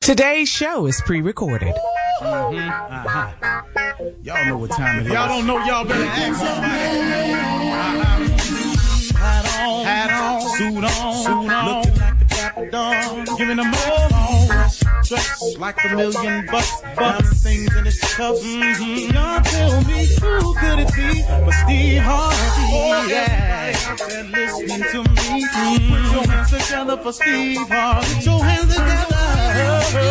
Today's show is pre-recorded. Y'all know what time it is. Y'all don't know, y'all better ask somebody. Hat on, suit on, looking like the Dapper Dawn, giving them all dressed like $1 million bucks, things in his cuffs. Y'all tell me who could it be but Steve Harvey? Oh, yeah, and listening to me. Put your hands together for Steve Harvey. Put your hands together. Steve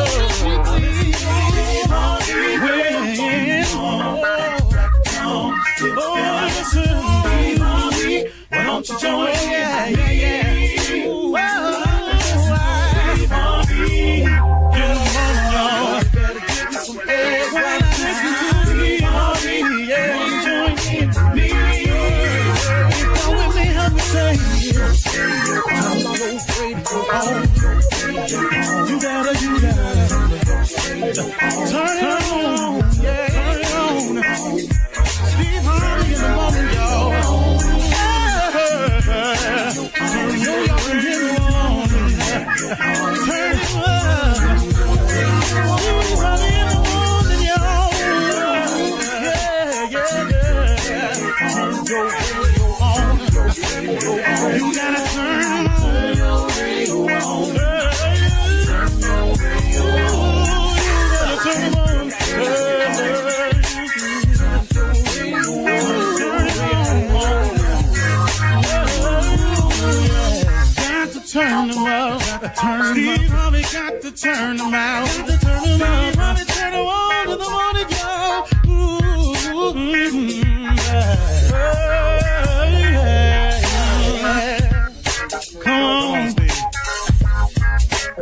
Harvey, why don't you join? Yeah. Whoa, Steve Harvey, get them on, y'all. Better give me some eggs while I Steve Harvey, yeah. Join me. Come with me, help me say, I'm so afraid to go home. You gotta turn it on, yeah, turn it on. Steve Harvey in the morning, y'all. Turn it on. Turn it on. Steve Harvey in the morning, y'all. Yeah. Turn your radio on. You gotta turn your radio on. Turn them up, Steve Harvey got to turn them out. Steve Harvey turn them on to the morning, y'all.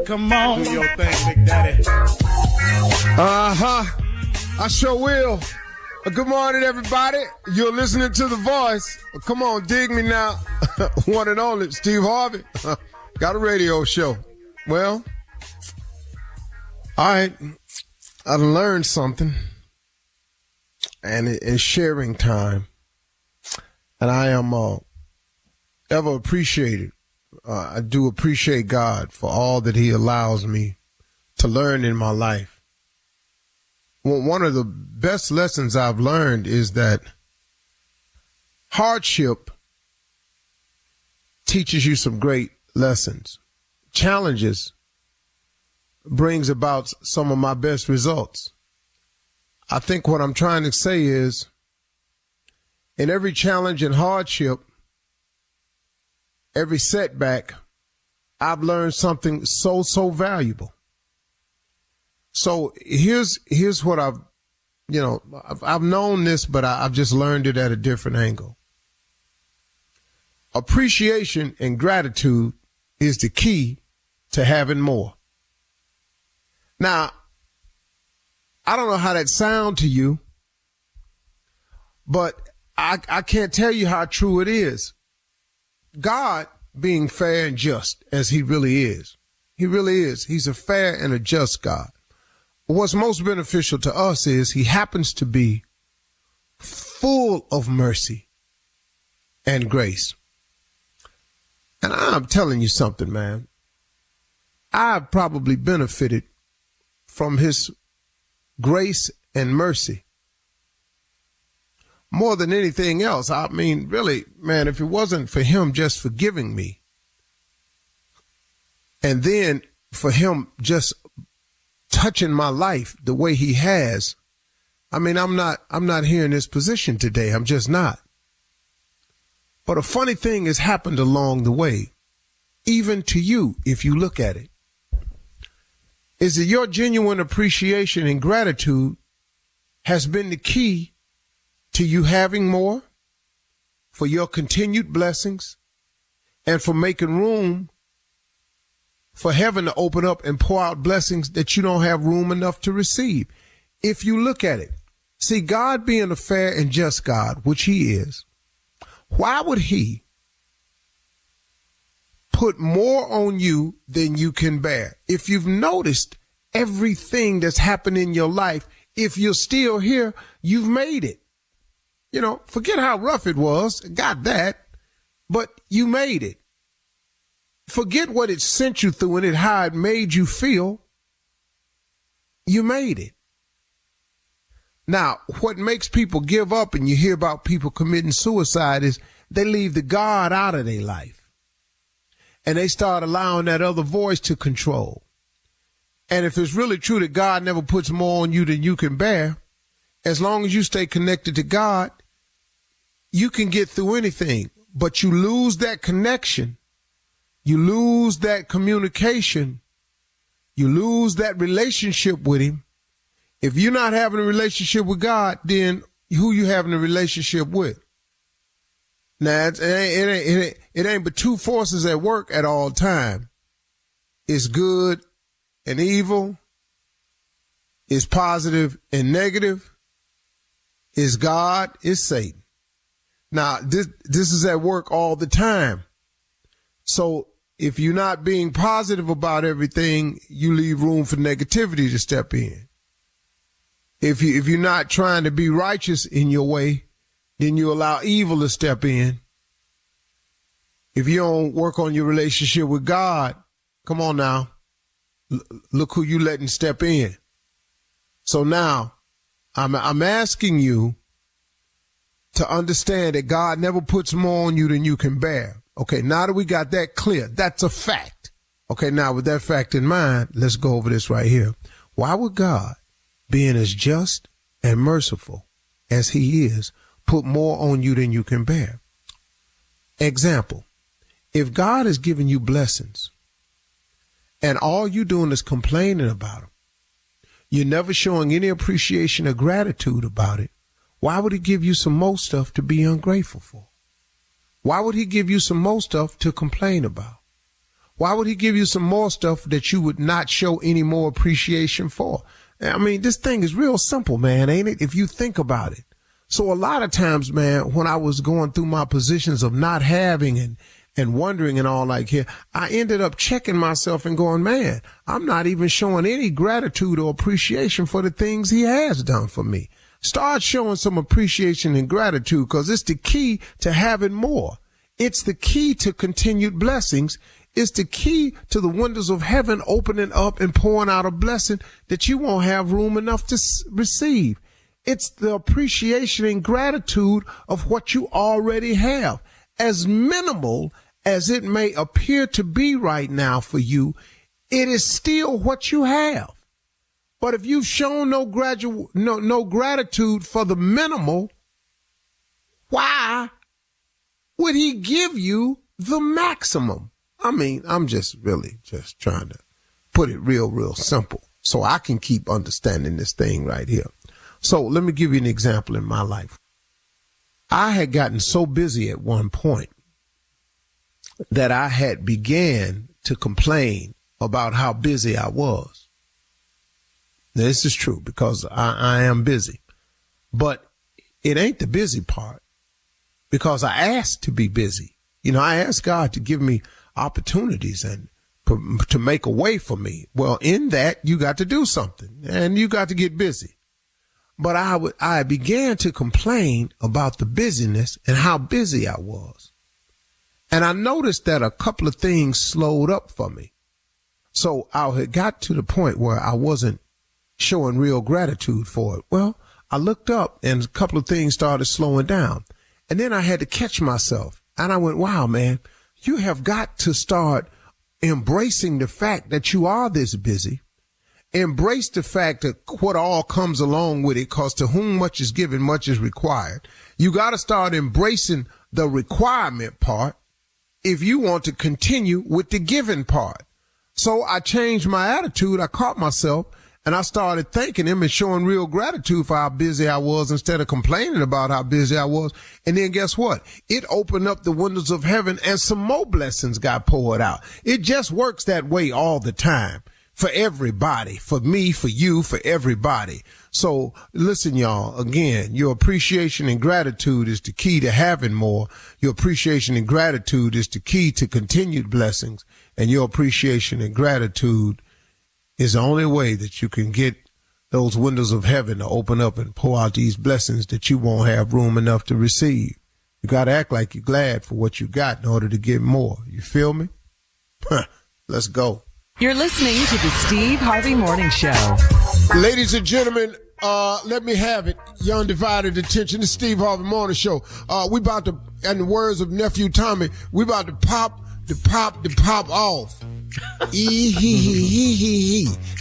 Come on, do your thing, Big Daddy. I sure will. Good morning, everybody. You're listening to The Voice. Come on, dig me now. One and only, Steve Harvey. Got a radio show. Well, all right. I learned something. And it's sharing time. And I am ever appreciated. I do appreciate God for all that he allows me to learn in my life. Well, one of the best lessons I've learned is that hardship teaches you some great lessons. Challenges brings about some of my best results. I think what I'm trying to say is, in every challenge and hardship, every setback, I've learned something so valuable. So here's what I've known this, but I've just learned it at a different angle. Appreciation and gratitude is the key to having more. Now, I don't know how that sounds to you, but I can't tell you how true it is. God, being fair and just as he really is. He's a fair and a just God. What's most beneficial to us is he happens to be full of mercy and grace. And I'm telling you something, man. I've probably benefited from his grace and mercy more than anything else. I mean, really, man, if it wasn't for him just forgiving me, and then for him just touching my life the way he has, I mean, I'm not here in this position today. I'm just not. But a funny thing has happened along the way, even to you, if you look at it, is that your genuine appreciation and gratitude has been the key to you having more, for your continued blessings, and for making room for heaven to open up and pour out blessings that you don't have room enough to receive. If you look at it, see, God being a fair and just God, which he is, why would he put more on you than you can bear? If you've noticed everything that's happened in your life, if you're still here, you've made it. You know, forget how rough it was, got that, but you made it. Forget what it sent you through and how it made you feel. you made it. Now, what makes people give up, and you hear about people committing suicide, is they leave the God out of their life. And they start allowing that other voice to control. And if it's really true that God never puts more on you than you can bear, as long as you stay connected to God, you can get through anything. But you lose that connection. You lose that communication. You lose that relationship with him. If you're not having a relationship with God, then who you having a relationship with? Now, it ain't but two forces at work at all time. It's good and evil. It's positive and negative. It's God, it's Satan. Now, this is at work all the time. So if you're not being positive about everything, you leave room for negativity to step in. If you're not trying to be righteous in your way, then you allow evil to step in. If you don't work on your relationship with God, come on now, look who you letting step in. So now, I'm asking you to understand that God never puts more on you than you can bear. Okay, now that we got that clear, that's a fact. Okay, now with that fact in mind, let's go over this right here. Why would God, being as just and merciful as he is, put more on you than you can bear? Example, if God is giving you blessings and all you doing is complaining about them, you're never showing any appreciation or gratitude about it, why would he give you some more stuff to be ungrateful for? Why would he give you some more stuff to complain about? Why would he give you some more stuff that you would not show any more appreciation for? I mean, this thing is real simple, man, ain't it? If you think about it. So a lot of times, man, when I was going through my positions of not having and wondering and all like here, I ended up checking myself and going, man, I'm not even showing any gratitude or appreciation for the things he has done for me. Start showing some appreciation and gratitude, because it's the key to having more. It's the key to continued blessings. It's the key to the windows of heaven opening up and pouring out a blessing that you won't have room enough to receive. It's the appreciation and gratitude of what you already have. As minimal as it may appear to be right now for you, it is still what you have. But if you've shown no gratitude for the minimal, why would he give you the maximum? I mean, I'm just really just trying to put it real simple so I can keep understanding this thing right here. So let me give you an example in my life. I had gotten so busy at one point that I had began to complain about how busy I was. This is true because I am busy, but it ain't the busy part because I asked to be busy. You know, I asked God to give me opportunities and to make a way for me. Well, in that, you got to do something and you got to get busy. But I began to complain about the busyness and how busy I was. And I noticed that a couple of things slowed up for me. So I had got to the point where I wasn't showing real gratitude for it. Well, I looked up and a couple of things started slowing down. And then I had to catch myself. And I went, wow, man, you have got to start embracing the fact that you are this busy. Embrace the fact that what all comes along with it, because to whom much is given, much is required. You got to start embracing the requirement part if you want to continue with the giving part. So I changed my attitude. I caught myself and I started thanking him and showing real gratitude for how busy I was instead of complaining about how busy I was. And then guess what? It opened up the windows of heaven and some more blessings got poured out. It just works that way all the time. For everybody, for me, for you, for everybody. So listen, y'all, again, your appreciation and gratitude is the key to having more. Your appreciation and gratitude is the key to continued blessings. And your appreciation and gratitude is the only way that you can get those windows of heaven to open up and pour out these blessings that you won't have room enough to receive. You got to act like you're glad for what you got in order to get more. You feel me? Let's go. You're listening to the Steve Harvey Morning Show. Ladies and gentlemen, let me have it. Your undivided attention. The Steve Harvey Morning Show. We about to, in the words of nephew Tommy, we about to pop off.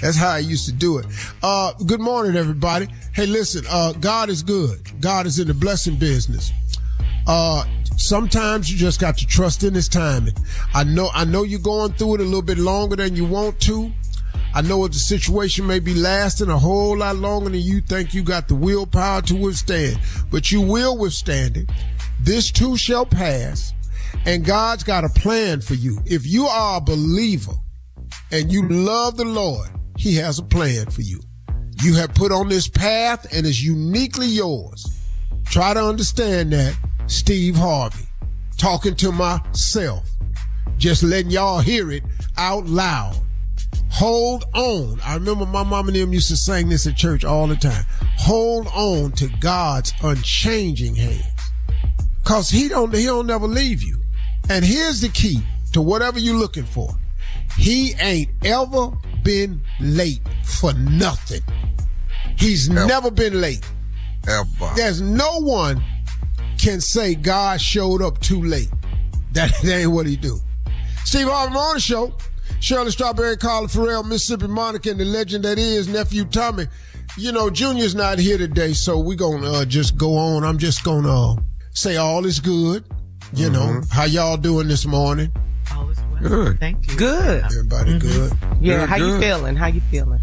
That's how I used to do it. Good morning, everybody. Hey, listen, God is good. God is in the blessing business. Sometimes you just got to trust in his timing. I know you're going through it a little bit longer than you want to. I know the situation may be lasting a whole lot longer than you think you got the willpower to withstand, but you will withstand it. This too shall pass, and God's got a plan for you. If you are a believer and you love the Lord, he has a plan for you. You have put on this path and it's uniquely yours. Try to understand that. Steve Harvey, talking to myself, just letting y'all hear it out loud. Hold on. I remember my mom and them used to sing this at church all the time. Hold on to God's unchanging hands, cause he'll never leave you. And here's the key to whatever you're looking for. He ain't ever been late for nothing. He's never been late. Ever. There's no one can say God showed up too late. That ain't what he do. Steve Harvey Morning Show. Shirley Strawberry, Carla Farrell, Mississippi Monica, and the legend that is nephew Tommy. You know, Junior's not here today, so we're gonna just go on. I'm just gonna say all is good. You know, how y'all doing this morning? All is well. Good. Thank you. Good. Everybody good? Yeah, how you feeling? How you feeling?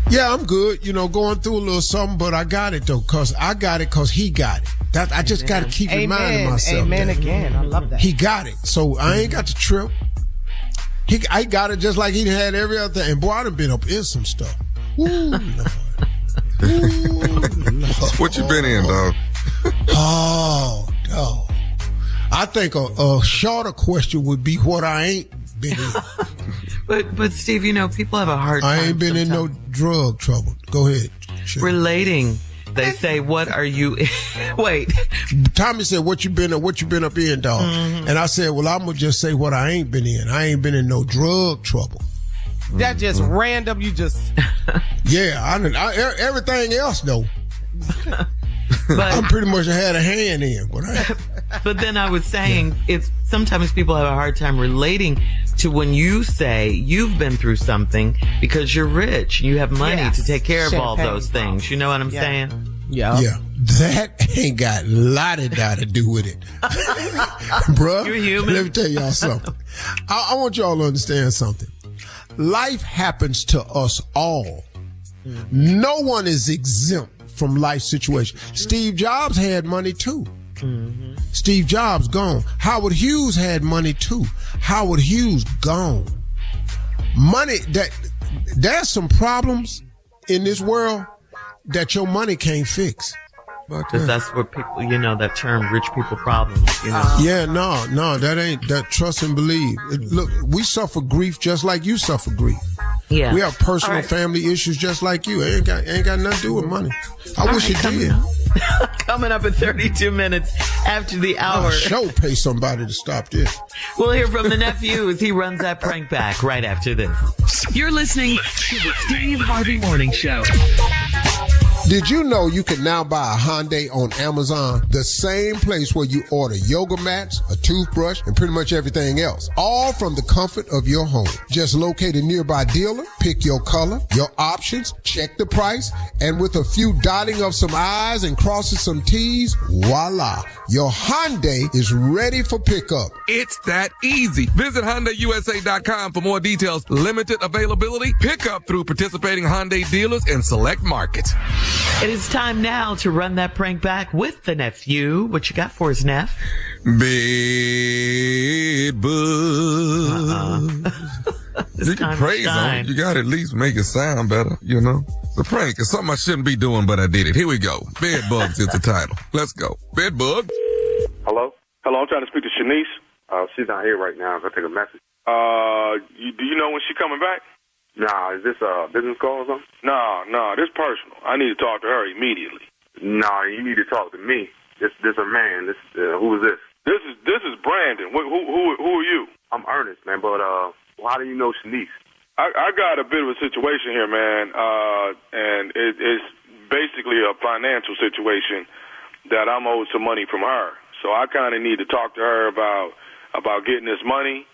Yeah, I'm good. You know, going through a little something, but I got it though, cause he got it. I just got to keep reminding myself. Amen that. Again. I love that. He got it. So I ain't got to trip. I got it just like he had every other thing. And boy, I done been up in some stuff. Ooh, Lord. Ooh, Lord. What you been in, dog? Oh, dog. I think a shorter question would be what I ain't been in. But Steve, you know, people have a hard time. I ain't been in no drug trouble. Go ahead. Relating. They say, what are you wait. Tommy said, what you been up in, dog? Mm-hmm. And I said, well, I'm gonna just say what I ain't been in. I ain't been in no drug trouble. That just random, you just yeah, I everything else though. But I pretty much had a hand in. But then I was saying, it's sometimes people have a hard time relating to when you say you've been through something because you're rich, you have money to take care of all those things. You know what I'm saying? Yeah. Yeah. That ain't got la-di-da to do with it. Bruh, you're human. Let me tell y'all something. I want y'all to understand something. Life happens to us all. No one is exempt from life situations. Steve Jobs had money too. Mm-hmm. Steve Jobs gone. Howard Hughes had money too. Howard Hughes gone. Money, there's some problems in this world that your money can't fix. Because that's what people, you know, that term, rich people problems, you know. Yeah, no, that ain't, that trust and believe. Look, we suffer grief just like you suffer grief. Yeah. We have personal family issues just like you. Ain't got nothing to do with money. I wish it did. Coming up at 32 minutes after the hour. I'll sure pay somebody to stop this. We'll hear from the nephew as he runs that prank back right after this. You're listening to the Steve Harvey Morning Show. Did you know you can now buy a Hyundai on Amazon? The same place where you order yoga mats, a toothbrush, and pretty much everything else. All from the comfort of your home. Just locate a nearby dealer, pick your color, your options, check the price, and with a few dotting of some I's and crossing some T's, voila. Your Hyundai is ready for pickup. It's that easy. Visit HyundaiUSA.com for more details. Limited availability, pickup through participating Hyundai dealers in select markets. It is time now to run that prank back with the nephew. What you got for us, Neff? Bed bugs. You can praise them. You gotta at least make it sound better, you know? The prank is something I shouldn't be doing, but I did it. Here we go. Bed bugs is the title. Let's go. Bed bug. Hello? Hello, I'm trying to speak to Shanice. She's not here right now. I'll take a message. Do you know when she's coming back? Nah, is this a business call or something? No, this personal. I need to talk to her immediately. Nah, you need to talk to me. This a man. Who is this? This is Brandon. Who are you? I'm Ernest, man, but how do you know Shanice? I got a bit of a situation here, man, and it's basically a financial situation that I'm owed some money from her. So I kind of need to talk to her about getting this money.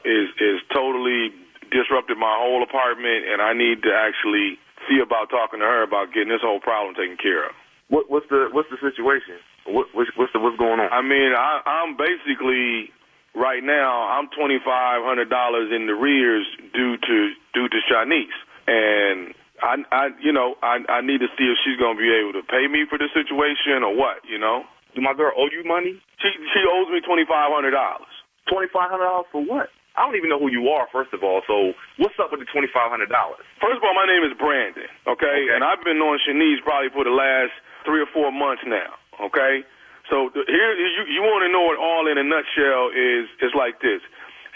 Is totally disrupted my whole apartment, and I need to actually see about talking to her about getting this whole problem taken care of. What's the situation? What's going on? I mean, I'm basically right now I'm $2,500 in the rears due to Shanice, and I need to see if she's gonna be able to pay me for the situation or what. Do my girl owe you money? She owes me $2,500. $2,500 for what? I don't even know who you are, first of all. So what's up with the $2,500? First of all, my name is Brandon. Okay, and I've been on Shanice probably for the last 3 or 4 months now. Okay, so here you want to know it all in a nutshell is like this.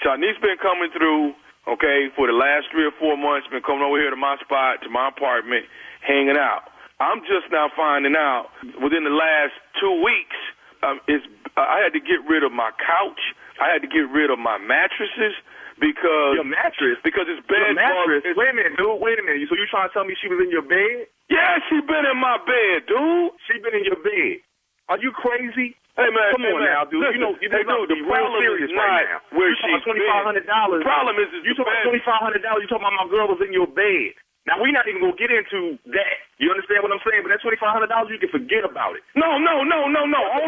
Shanice been coming through. Okay, for the last 3 or 4 months, been coming over here to my spot, to my apartment, hanging out. I'm just now finding out within the last 2 weeks, I had to get rid of my couch. I had to get rid of my mattresses because your mattress, because it's bed bugs. Wait a minute, dude. Wait a minute. So you trying to tell me she was in your bed? Yeah, she been in my bed, dude. She been in your bed. Are you crazy? Hey man, come on now, dude. Listen, The problem is right not now. where you talking about $2,500. The problem is you talking about $2,500. You talking about my girl was in your bed. Now we're not even gonna get into that. You understand what I'm saying? But that $2,500, you can forget about it. No. Hold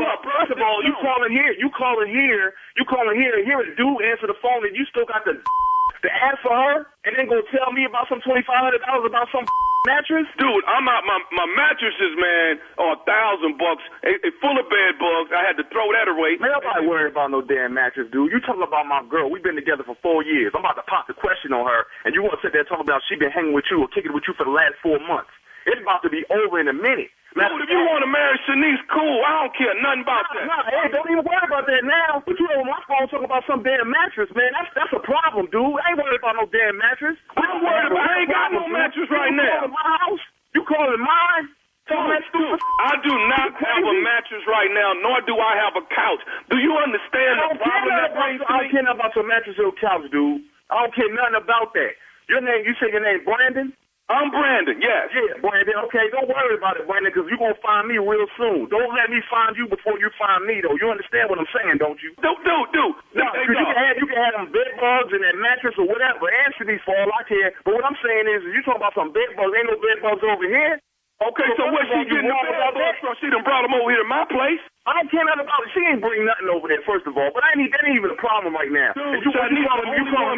up, bro. First of all, you calling here. Here a dude answer the phone, and you still got the ask for her, and then go tell me about some $2,500 about some mattress? Dude, I'm out. My mattresses, man, are $1,000. It's full of bed bugs. I had to throw that away. Man, nobody worried about no damn mattress, dude. You talking about my girl? We've been together for 4 years. I'm about to pop the question on her, and you want to sit there talking about she been hanging with you or kicking with you for the last 4 months. It's about to be over in a minute. Dude, if you want to marry Shanice, cool. I don't care nothing about that. Hey, don't even worry about that now. But you on my phone talking about some damn mattress, man. That's a problem, dude. I ain't worried about no damn mattress. I'm worried about. I ain't got no mattress right now. You calling my house? You calling mine? Dude, I do not have a mattress right now, nor do I have a couch. Do you understand the problem that brings to me? I don't care about your mattress or couch, dude. I don't care nothing about that. Your name? You say your name Brandon? I'm Brandon, yes. Yeah, Brandon, okay, don't worry about it, Brandon, because you're going to find me real soon. Don't let me find you before you find me, though. You understand what I'm saying, don't you? Dude. No, because you can have them bed bugs and that mattress or whatever. Answer these for all I care. But what I'm saying is, you talking about some bed bugs. Ain't no bed bugs over here. Okay, so where's she getting the bed bugs from? She done brought them over here to my place. I don't care nothing about it. She ain't bring nothing over there, first of all. But that ain't even a problem right now. Dude, you calling me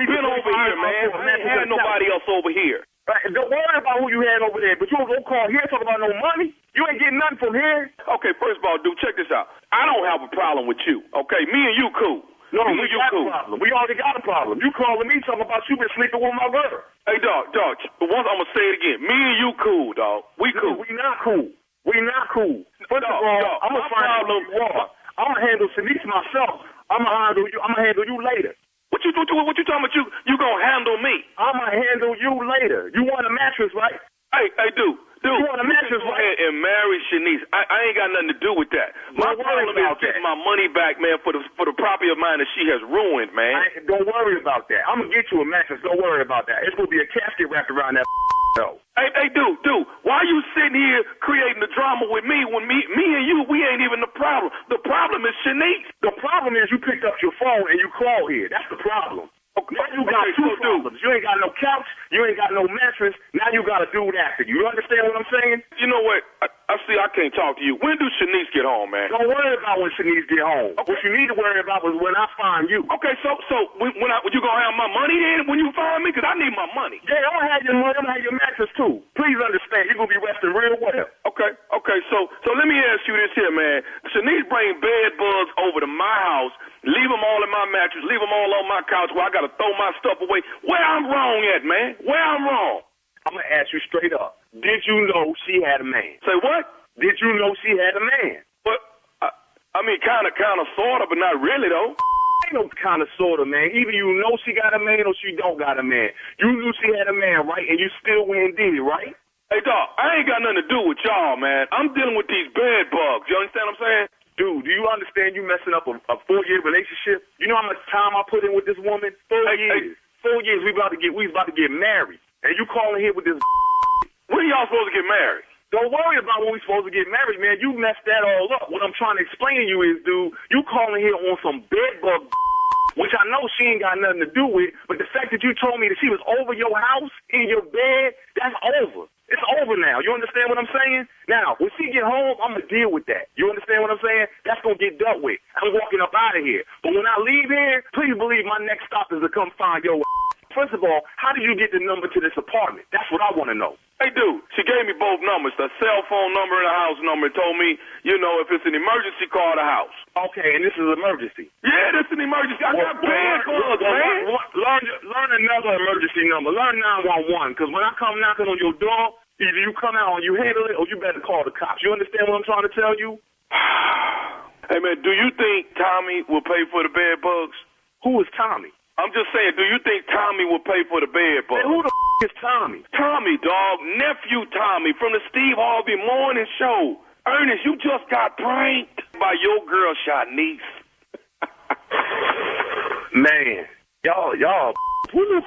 been over here, man. I ain't had nobody else over here. Don't worry about who you had over there, but you don't call here talking about no money. You ain't getting nothing from here. Okay, first of all, dude, check this out. I don't have a problem with you, okay? Me and you cool. No, we got a problem. We already got a problem. You calling me talking about you been sleeping with my girl. Hey, dog, once I'm going to say it again. Me and you cool, dog. We cool. We not cool. First of all, I'm going to find out who you are. I'm going to handle Shanice myself. I'm going to handle you later. What you talking about? You gonna handle me? I'm gonna handle you later. You want a mattress, right? Hey, dude. You want a mattress, right? Go ahead and marry Shanice. I ain't got nothing to do with that. My problem is getting my money back, man, for the property of mine that she has ruined, man. Don't worry about that. I'm gonna get you a mattress. Don't worry about that. It's gonna be a casket wrapped around that. Hey, dude, why you sitting here creating the drama with me when me and you, we ain't even the problem. The problem is Shanice. The problem is you picked up your phone and you called here. That's the problem. Now you got two problems. You ain't got no couch. You ain't got no mattress. Now you got a dude after you. You understand what I'm saying? You know what? I see I can't talk to you. When do Shanice get home, man? Don't worry about when Shanice get home. Okay. What you need to worry about was when I find you. Okay, so when you gonna have my money then when you find me? Because I need my money. Yeah, I'm gonna have your money. I'm gonna have your mattress too. Please understand, you're gonna be resting real well. Okay. So let me ask you this here, man. Shanice bring bed bugs over to my house, leave them all in my mattress, leave them all on my couch where I gotta throw my stuff away. Where I'm wrong at, man? Where I'm wrong? I'm gonna ask you straight up. Did you know she had a man? Say what? Did you know she had a man? But I mean, kind of, sort of, but not really though. Ain't no kind of, sort of, man. Either you know she got a man or she don't got a man. You knew she had a man, right? And you still went and did it, right? Hey, dog, I ain't got nothing to do with y'all, man. I'm dealing with these bed bugs. You understand what I'm saying? Dude, do you understand you messing up a 4-year relationship? You know how much time I put in with this woman? 4 years. 4 4 years. We about to get married. And you calling here with this. When are y'all supposed to get married? Don't worry about when we supposed to get married, man. You messed that all up. What I'm trying to explain to you is, dude, you calling here on some bedbug, which I know she ain't got nothing to do with, but the fact that you told me that she was over your house, in your bed, that's over. It's over now. You understand what I'm saying? Now, when she get home, I'm going to deal with that. You understand what I'm saying? That's going to get dealt with. I'm walking up out of here. But when I leave here, please believe my next stop is to come find your. First of all, how did you get the number to this apartment? That's what I want to know. Hey, dude, she gave me both numbers, the cell phone number and the house number, and told me, if it's an emergency, call the house. Okay, and this is an emergency. Yeah, this is an emergency. I got bad bugs, man. Learn another emergency number. Learn 911, because when I come knocking on your door, either you come out and you handle it, or you better call the cops. You understand what I'm trying to tell you? Hey, man, do you think Tommy will pay for the bed bugs? Who is Tommy? I'm just saying, do you think Tommy will pay for the bed bugs? Hey, who the is Tommy? Tommy, dog. Nephew Tommy from the Steve Harvey Morning Show. Ernest, you just got pranked by your girl, Shanice. Man, y'all. Woo.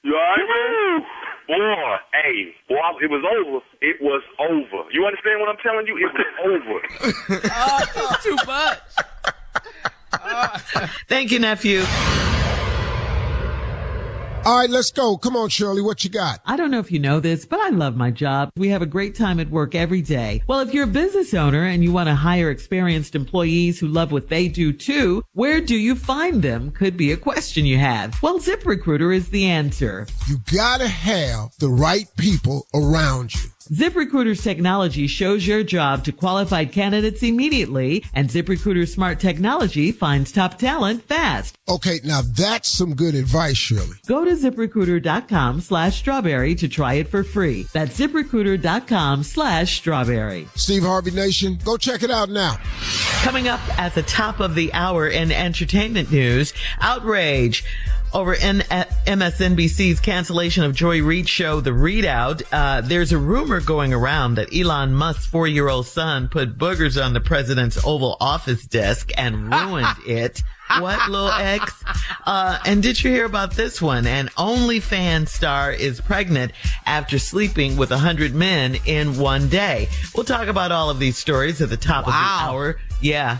You all right, man? Boy, hey, it was over. It was over. You understand what I'm telling you? It was over. That's too much. Thank you, nephew. All right, let's go. Come on, Shirley. What you got? I don't know if you know this, but I love my job. We have a great time at work every day. Well, if you're a business owner and you want to hire experienced employees who love what they do too, where do you find them? Could be a question you have. Well, ZipRecruiter is the answer. You gotta have the right people around you. ZipRecruiter's technology shows your job to qualified candidates immediately, and ZipRecruiter's smart technology finds top talent fast. Okay, now that's some good advice, Shirley. Go to ZipRecruiter.com/strawberry to try it for free. That's ZipRecruiter.com/strawberry. Steve Harvey Nation, go check it out now. Coming up at the top of the hour in entertainment news, outrage over MSNBC's cancellation of Joy Reid's show, The Readout. There's a rumor going around that Elon Musk's 4-year-old son put boogers on the president's Oval Office desk and ruined it. What, little X? And did you hear about this one? An OnlyFans star is pregnant after sleeping with 100 men in one day. We'll talk about all of these stories at the top of the hour. Yeah.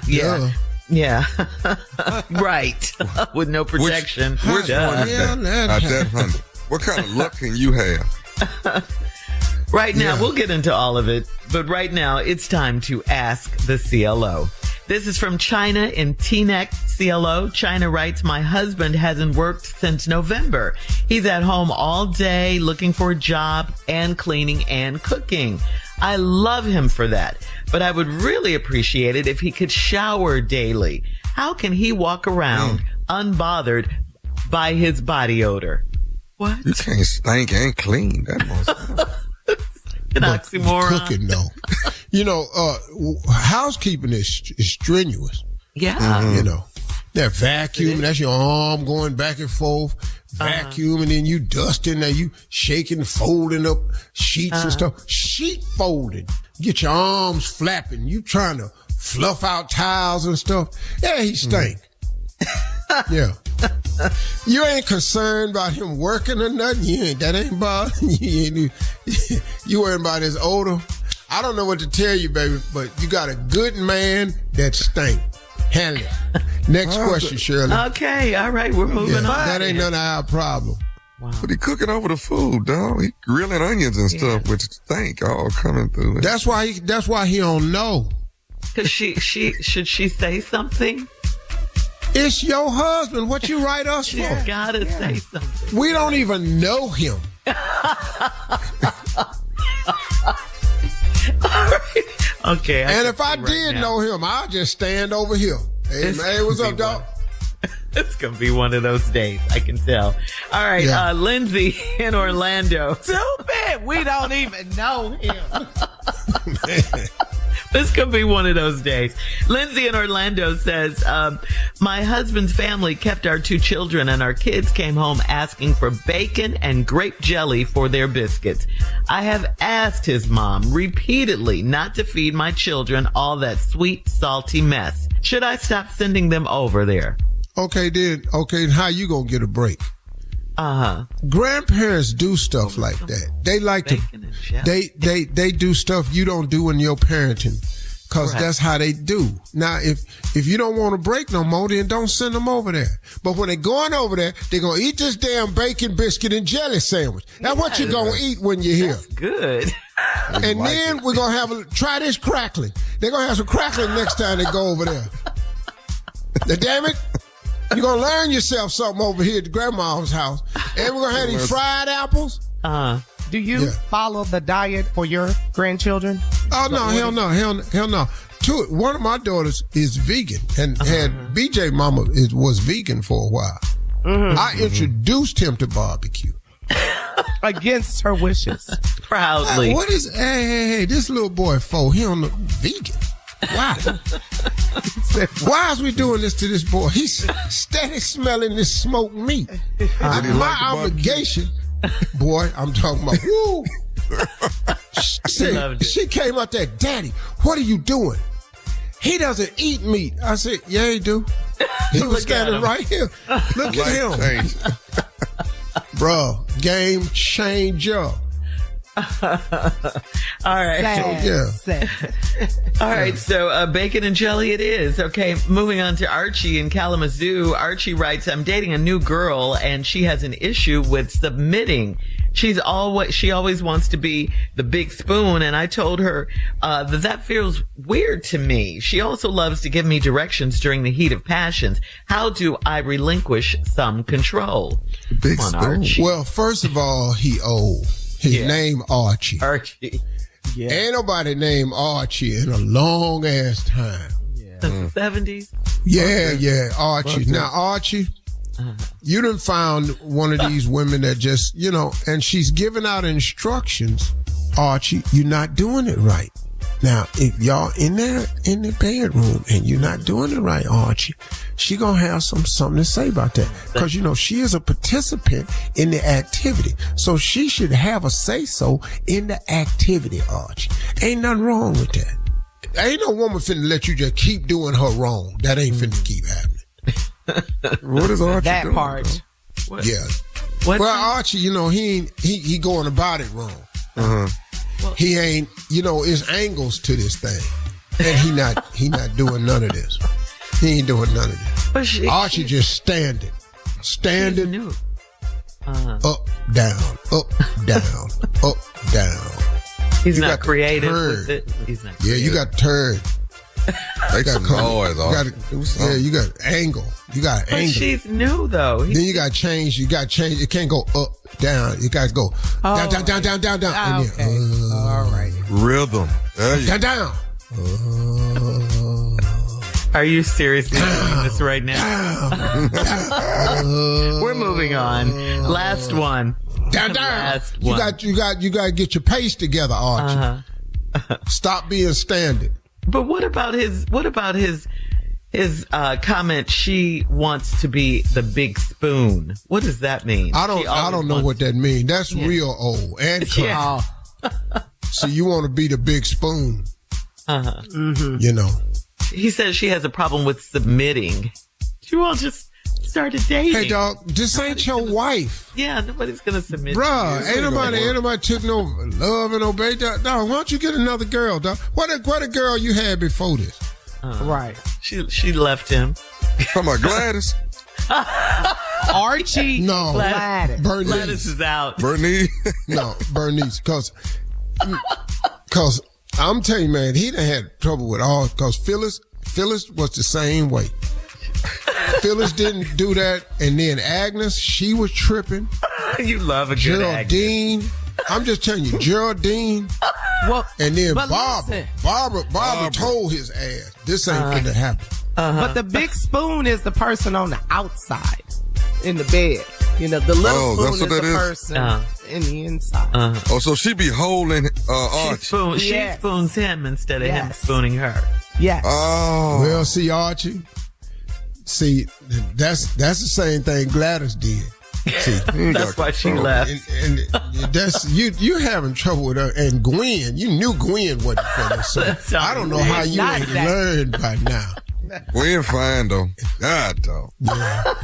Right. With no protection. Which one is that? Out that 100. What kind of luck can you have? Right now, we'll get into all of it, but right now it's time to ask the CLO. This is from China in Teaneck, CLO. China writes, my husband hasn't worked since November. He's at home all day looking for a job and cleaning and cooking. I love him for that, but I would really appreciate it if he could shower daily. How can he walk around unbothered by his body odor? What? You can't stink and clean. That must an oxymoron. Cooking, though. Housekeeping is strenuous. Yeah. That vacuum, that's your arm going back and forth. Vacuum, and then you dusting, and you shaking, folding up sheets and stuff. Sheet folding. Get your arms flapping. You trying to fluff out towels and stuff. Yeah, he stink. Yeah. You ain't concerned about him working or nothing. That ain't bothering you. You worrying about his odor. I don't know what to tell you, baby, but you got a good man that stink. Handle it. Next question, Shirley. Okay, all right, we're moving on. That ain't none of our problem. Wow. But he cooking over the food, dog. He grilling onions and stuff, which stink all coming through it. That's why he don't know. Cause should she say something? It's your husband. What you write us She's for? Gotta say something. We don't even know him. Okay. And if I did know him, I'll just stand over here. Hey, man, what's up, dog? It's going to be one of those days. I can tell. All right. Lindsay in Orlando. Stupid. We don't even know him. This could be one of those days. Lindsay in Orlando says, my husband's family kept our 2 children and our kids came home asking for bacon and grape jelly for their biscuits. I have asked his mom repeatedly not to feed my children all that sweet, salty mess. Should I stop sending them over there? Okay, then. Okay, how you gonna get a break? Grandparents do stuff like that. They like to, they do stuff you don't do in your parenting. Cause that's how they do. Now, if you don't want to break no more, then don't send them over there. But when they're going over there, they're going to eat this damn bacon, biscuit, and jelly sandwich. That's what you're going to eat when you're here. That's good. And like then we're going to try this crackling. They're going to have some crackling next time they go over there. Now, damn it. You're going to learn yourself something over here at the grandma's house. And we're going to have these fried apples. Do you follow the diet for your grandchildren? Oh, no, hell no. One of my daughters is vegan and had BJ mama was vegan for a while. I introduced him to barbecue. Against her wishes. Proudly. Hey, this little boy, he don't look vegan. Why? Why is we doing this to this boy? He's steady smelling this smoked meat. My obligation... Boy, I'm talking about, woo! She came out there, Daddy, what are you doing? He doesn't eat meat. I said, yeah, he do. He was standing right here. Look at him. Bro, game changer. All right. All right. So bacon and jelly it is. Okay. Moving on to Archie in Kalamazoo. Archie writes, I'm dating a new girl and she has an issue with submitting. She always wants to be the big spoon. And I told her, that feels weird to me. She also loves to give me directions during the heat of passions. How do I relinquish some control? Big spoon. Archie. Well, first of all, he old. His name Archie. Yeah. Ain't nobody named Archie in a long ass time. Since the 70s? Yeah, Archie. Now, Archie, you done found one of these women that just, and she's giving out instructions. Archie, you're not doing it right. Now, if y'all in the bedroom and you're not doing it right, Archie, she gonna have something to say about that. Cause she is a participant in the activity. So she should have a say-so in the activity, Archie. Ain't nothing wrong with that. Ain't no woman finna let you just keep doing her wrong. That ain't finna keep happening. What is Archie that doing? Part. What? Yeah. Well, Archie, he going about it wrong. Well, he ain't, it's angles to this thing. And he not doing none of this. He ain't doing none of this. But Archie just standing. Up, down, up, down, up, down. He's not creative with it. He's not creative. Yeah, you got to turn. Make some noise, you got angle. You got but angle. She's new though. Then you got to change. It can't go up, down. You got to go down. Okay. All right. Rhythm. Down. Are you seriously doing this right now? We're moving on. Last one. Down. Last You one. got to get your pace together, Archie. Stop being standing. But what about his comment? She wants to be the big spoon. What does that mean? I don't know what that means. That's real old. And so you want to be the big spoon. He says she has a problem with submitting. You all just started dating. Hey, dog, this ain't your wife. Yeah, nobody's gonna submit. Bruh, ain't nobody took no love and obey. Dog, why don't you get another girl, dog? What a girl you had before this? Right. She left him. Come on, Gladys. Archie. No. Gladys. Gladys is out. Bernice. No, Bernice. Cause I'm telling you, man, he done had trouble with cause Phyllis was the same way. Phyllis didn't do that, and then Agnes, she was tripping. You love a good Geraldine. Agnes. I'm just telling you, Geraldine. Well, and then Barbara. Barbara told his ass, this ain't gonna happen. But the big spoon is the person on the outside in the bed. The little spoon is the person in the inside. So she be holding Archie. She spoons him instead of him spooning her. Yes. Oh. Well, see, Archie. See, that's the same thing Gladys did. See, that's why she left. And that's you having trouble with her. And Gwen, you knew Gwen wasn't for this. So I don't know how you ain't learned by now. Gwen fine though. God though. Yeah.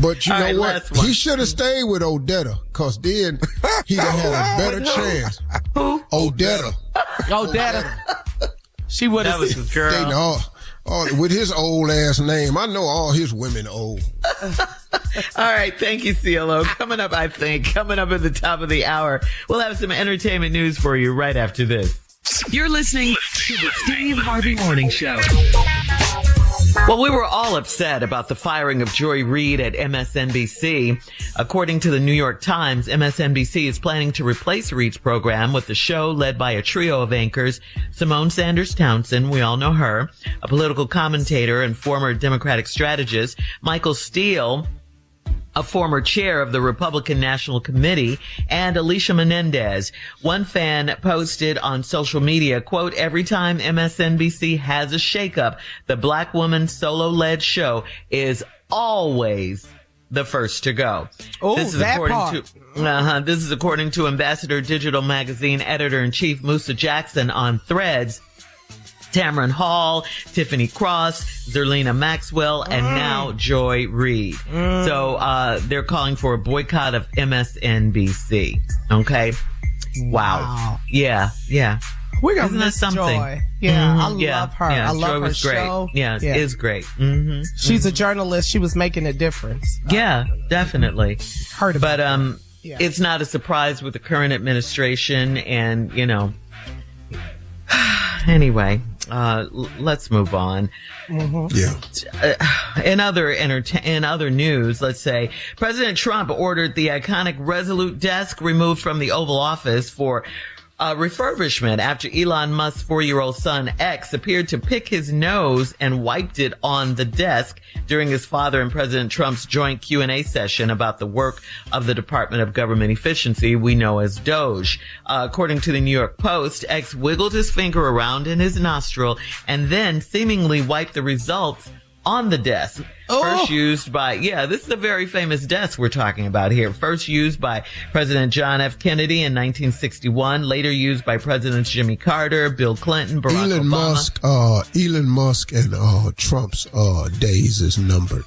But you know what? He should have stayed with Odetta, because then he'd have had a better chance. Who? Odetta. She would have stayed with his old ass name. I know all his women old. All right. Thank you, CLO. Coming up at the top of the hour, we'll have some entertainment news for you right after this. You're listening to the Steve Harvey Morning Show. Well, we were all upset about the firing of Joy Reid at MSNBC. According to the New York Times, MSNBC is planning to replace Reid's program with a show led by a trio of anchors: Simone Sanders Townsend, we all know her, a political commentator and former Democratic strategist, Michael Steele, a former chair of the Republican National Committee, and Alicia Menendez. One fan posted on social media, quote, "Every time MSNBC has a shakeup, the black woman solo-led show is always the first to go." Oh, this is This is according to Ambassador Digital Magazine editor-in-chief Musa Jackson on Threads. Tamron Hall, Tiffany Cross, Zerlina Maxwell, and now Joy Reid. So they're calling for a boycott of MSNBC. Okay? Wow. Yeah. We're gonna Isn't miss that something? Joy. Yeah, I love her. Yeah, I love Joy her was great. show. Yeah, it is great. Mm-hmm. She's a journalist. She was making a difference. Yeah, definitely. Heard about But it's not a surprise with the current administration, and anyway, let's move on. Yeah. In other news, let's say President Trump ordered the iconic Resolute desk removed from the Oval Office for refurbishment after Elon Musk's 4-year-old son X appeared to pick his nose and wiped it on the desk during his father and President Trump's joint Q&A session about the work of the Department of Government Efficiency, we know as DOGE. According to the New York Post, X wiggled his finger around in his nostril and then seemingly wiped the results on the desk. First used by, this is a very famous desk we're talking about here. First used by President John F. Kennedy in 1961, later used by Presidents Jimmy Carter, Bill Clinton, Barack Obama. Elon Musk and Trump's days is numbered.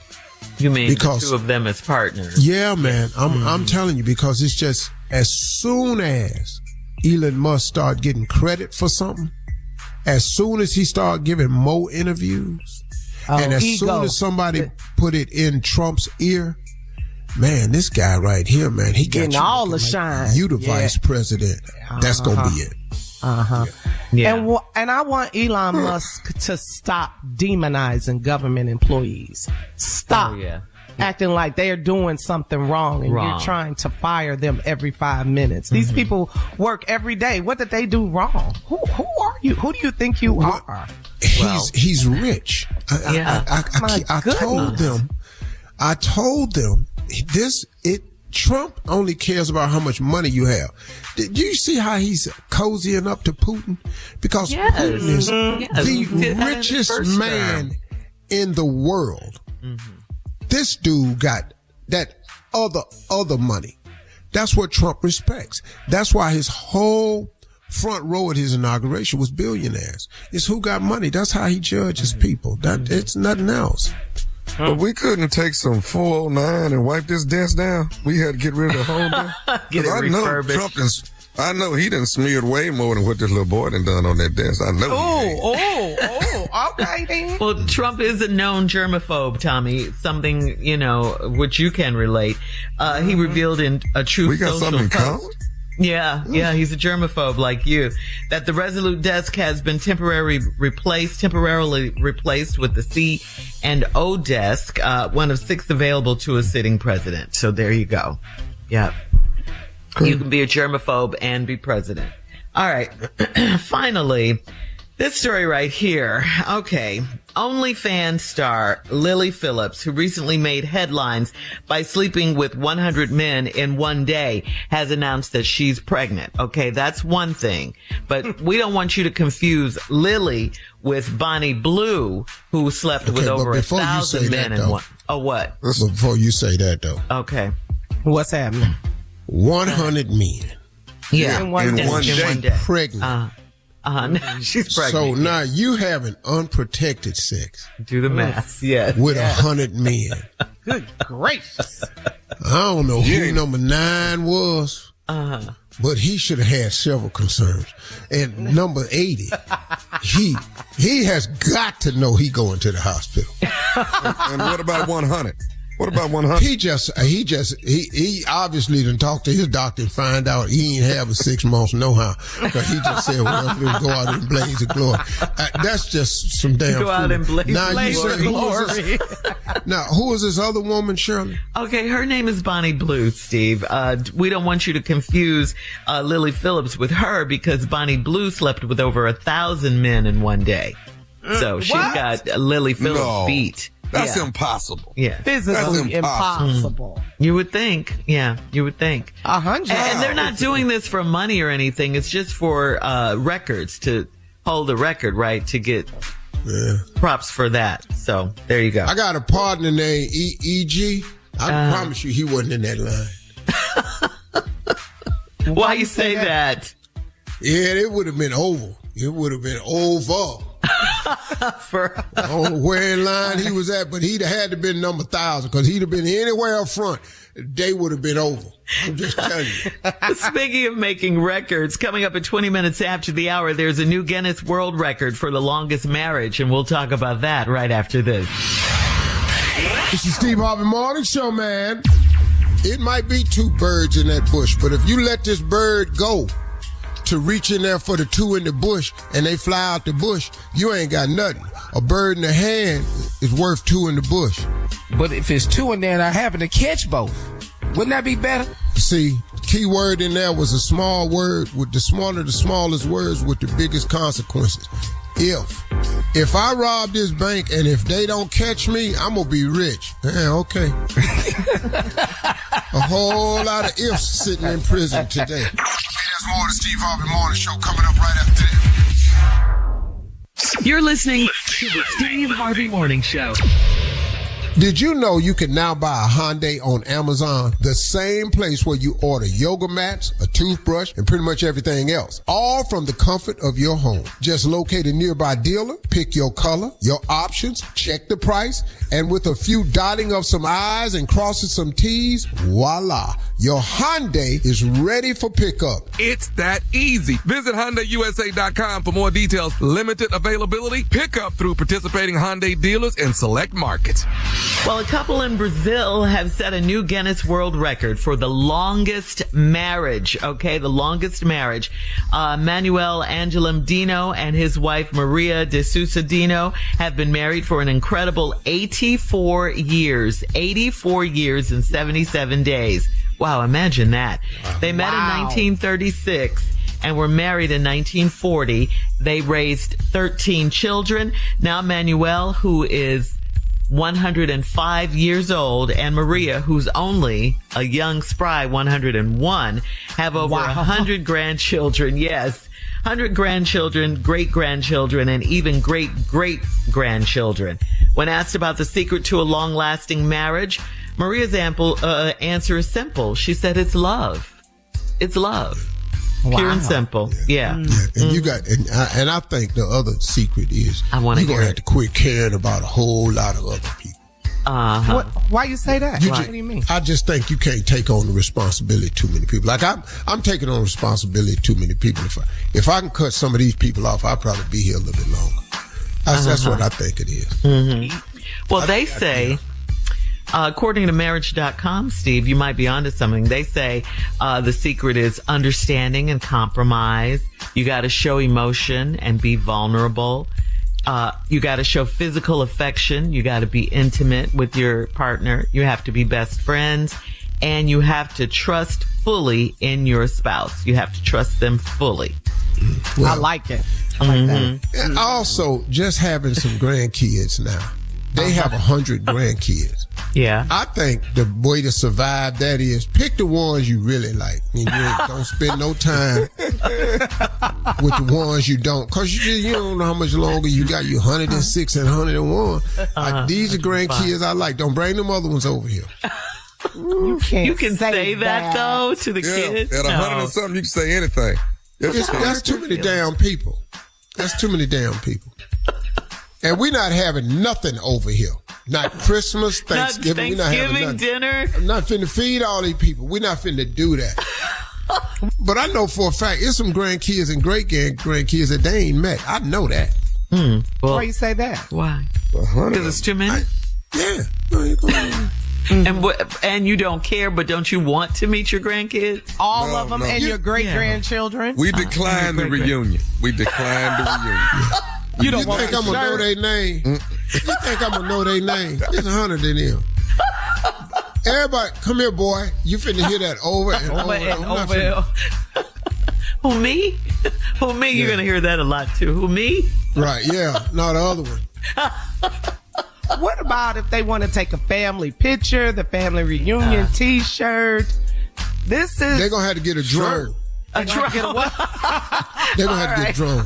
You mean the two of them as partners? Yeah, man. I'm telling you, because it's just as soon as Elon Musk start getting credit for something, as soon as he start giving more interviews, and as soon as somebody put it in Trump's ear, man, this guy right here, man, he got getting all the shine. You the vice president. That's gonna be it. Yeah. And I want Elon Musk to stop demonizing government employees. Stop acting like they're doing something wrong and you're trying to fire them every 5 minutes. These people work every day. What did they do wrong? Who are you? Who do you think you are? He's rich. I told them Trump only cares about how much money you have. Did you see how he's cozying up to Putin? Because Putin is the richest man in the world. This dude got that other money. That's what Trump respects. That's why his whole front row at his inauguration was billionaires. It's who got money. That's how he judges people. It's nothing else. But we couldn't take some 409 and wipe this desk down. We had to get rid of the whole thing. Get it refurbished. I know he done smeared way more than what this little boy done on that desk. I know. Okay then. Well, Trump is a known germaphobe, Tommy. Something, which you can relate. He revealed in a Truth Social Social something post. common? Yeah, he's a germaphobe like you. That the Resolute desk has been temporarily replaced with the C&O desk, one of 6 available to a sitting president. So there you go. Yeah. You can be a germaphobe and be president. All right. Finally, this story right here. Okay. OnlyFans star Lily Phillips, who recently made headlines by sleeping with 100 men in one day, has announced that she's pregnant. Okay, that's one thing. But we don't want you to confuse Lily with Bonnie Blue, who slept with over 1,000 men in one. Oh, what? Before you say that, though. Okay. What's happening? 100 men. Yeah. In one day. Pregnant. She's pregnant. So now you having unprotected sex. Do the math. Yes. With 100 men. Good gracious. I don't know who number 9 was. But he should have had several concerns. And number 80, he has got to know he going to the hospital. And what about 100? What about 100? He obviously done talk to his doctor and find out he ain't having 6 months no how. Because he just said, well, we'll go out and blaze of glory. That's just some damn Go out and blaze of glory. Now, who is this other woman, Shirley? Okay, her name is Bonnie Blue, Steve. We don't want you to confuse Lily Phillips with her because Bonnie Blue slept with over 1,000 men in one day. So she's got Lily Phillips beat. That's impossible. Yeah. Physically impossible. You would think. Yeah, you would think. 100. And they're not doing this for money or anything. It's just for records, to hold a record, right? To get props for that. So there you go. I got a partner named E.G. I promise you he wasn't in that line. Why you say that? Yeah, it would have been over. It would have been over. I don't know where in line he was at, but he'd have had to been number 1,000 because he'd have been anywhere up front. They would have been over. I'm just telling you. Speaking of making records, coming up at 20 minutes after the hour, there's a new Guinness World Record for the longest marriage, and we'll talk about that right after this. This is Steve Harvey Morning Show, man. It might be 2 birds in that bush, but if you let this bird go to reach in there for the 2 in the bush and they fly out the bush, you ain't got nothing. A bird in the hand is worth 2 in the bush. But if it's 2 in there and I happen to catch both, wouldn't that be better? See, key word in there was a small word with the smallest words with the biggest consequences. If I rob this bank and if they don't catch me, I'm going to be rich. Yeah, okay. A whole lot of ifs sitting in prison today. Hey, there's more of the Steve Harvey Morning Show coming up right after this. You're listening to the Steve Harvey Morning Show. Did you know you can now buy a Hyundai on Amazon, the same place where you order yoga mats, a toothbrush, and pretty much everything else, all from the comfort of your home? Just locate a nearby dealer, pick your color, your options, check the price, and with a few dotting of some I's and crossing some T's, voila, your Hyundai is ready for pickup. It's that easy. Visit HyundaiUSA.com for more details. Limited availability, pickup through participating Hyundai dealers in select markets. Well, a couple in Brazil have set a new Guinness World Record for the longest marriage. Okay, the longest marriage. Manuel Angelim Dino and his wife Maria de Sousa Dino have been married for an incredible 84 years. 84 years and 77 days. Wow, imagine that. They met in 1936 and were married in 1940. They raised 13 children. Now Manuel, who is 105 years old, and Maria, who's only a young, spry 101, have over 100 grandchildren. Yes, 100 grandchildren, great-grandchildren, and even great-great-grandchildren. When asked about the secret to a long-lasting marriage, Maria's answer is simple. She said, it's love. It's love. Wow. Pure and simple. Yeah. And you got, and I think the other secret is you're going to have to quit caring about a whole lot of other people. Why you say that? What do you mean? I just think you can't take on the responsibility of too many people. Like I'm taking on responsibility of too many people. If I can cut some of these people off, I'll probably be here a little bit longer. That's what I think it is. Mm-hmm. Well, they say, according to marriage.com, Steve, you might be onto something. They say the secret is understanding and compromise. You got to show emotion and be vulnerable. You got to show physical affection. You got to be intimate with your partner. You have to be best friends. And you have to trust fully in your spouse. You have to trust them fully. Well, I like it. I like that. And also, just having some grandkids now. They have 100 grandkids. Yeah. I think the way to survive that is pick the ones you really like. And you don't spend no time with the ones you don't. Because you don't know how much longer you got. You 106 and 101. These are grandkids I like. Don't bring them other ones over here. You can say that though to the kids. At 100 and something, you can say anything. That's too many damn people. That's too many damn people. And we're not having nothing over here. Not Christmas, Thanksgiving. Not Thanksgiving dinner. I'm not finna feed all these people. We're not finna do that. But I know for a fact, there's some grandkids and great-grandkids that they ain't met. I know that. Well, why you say that? Why? Because it's too many? Yeah. And you don't care, but don't you want to meet your grandkids? All of them and your great-grandchildren? We declined the reunion. You think I'm going to know their name? You think I'm going to know their name? There's 100 of them. Everybody, come here, boy. You finna hear that over and over. Who, me? Who, me? You're going to hear that a lot, too. Who, me? Right, yeah. No, the other one. What about if they want to take a family picture, the family reunion T-shirt? They're going to have to get a drone. A drone. They're going to have to get a drone.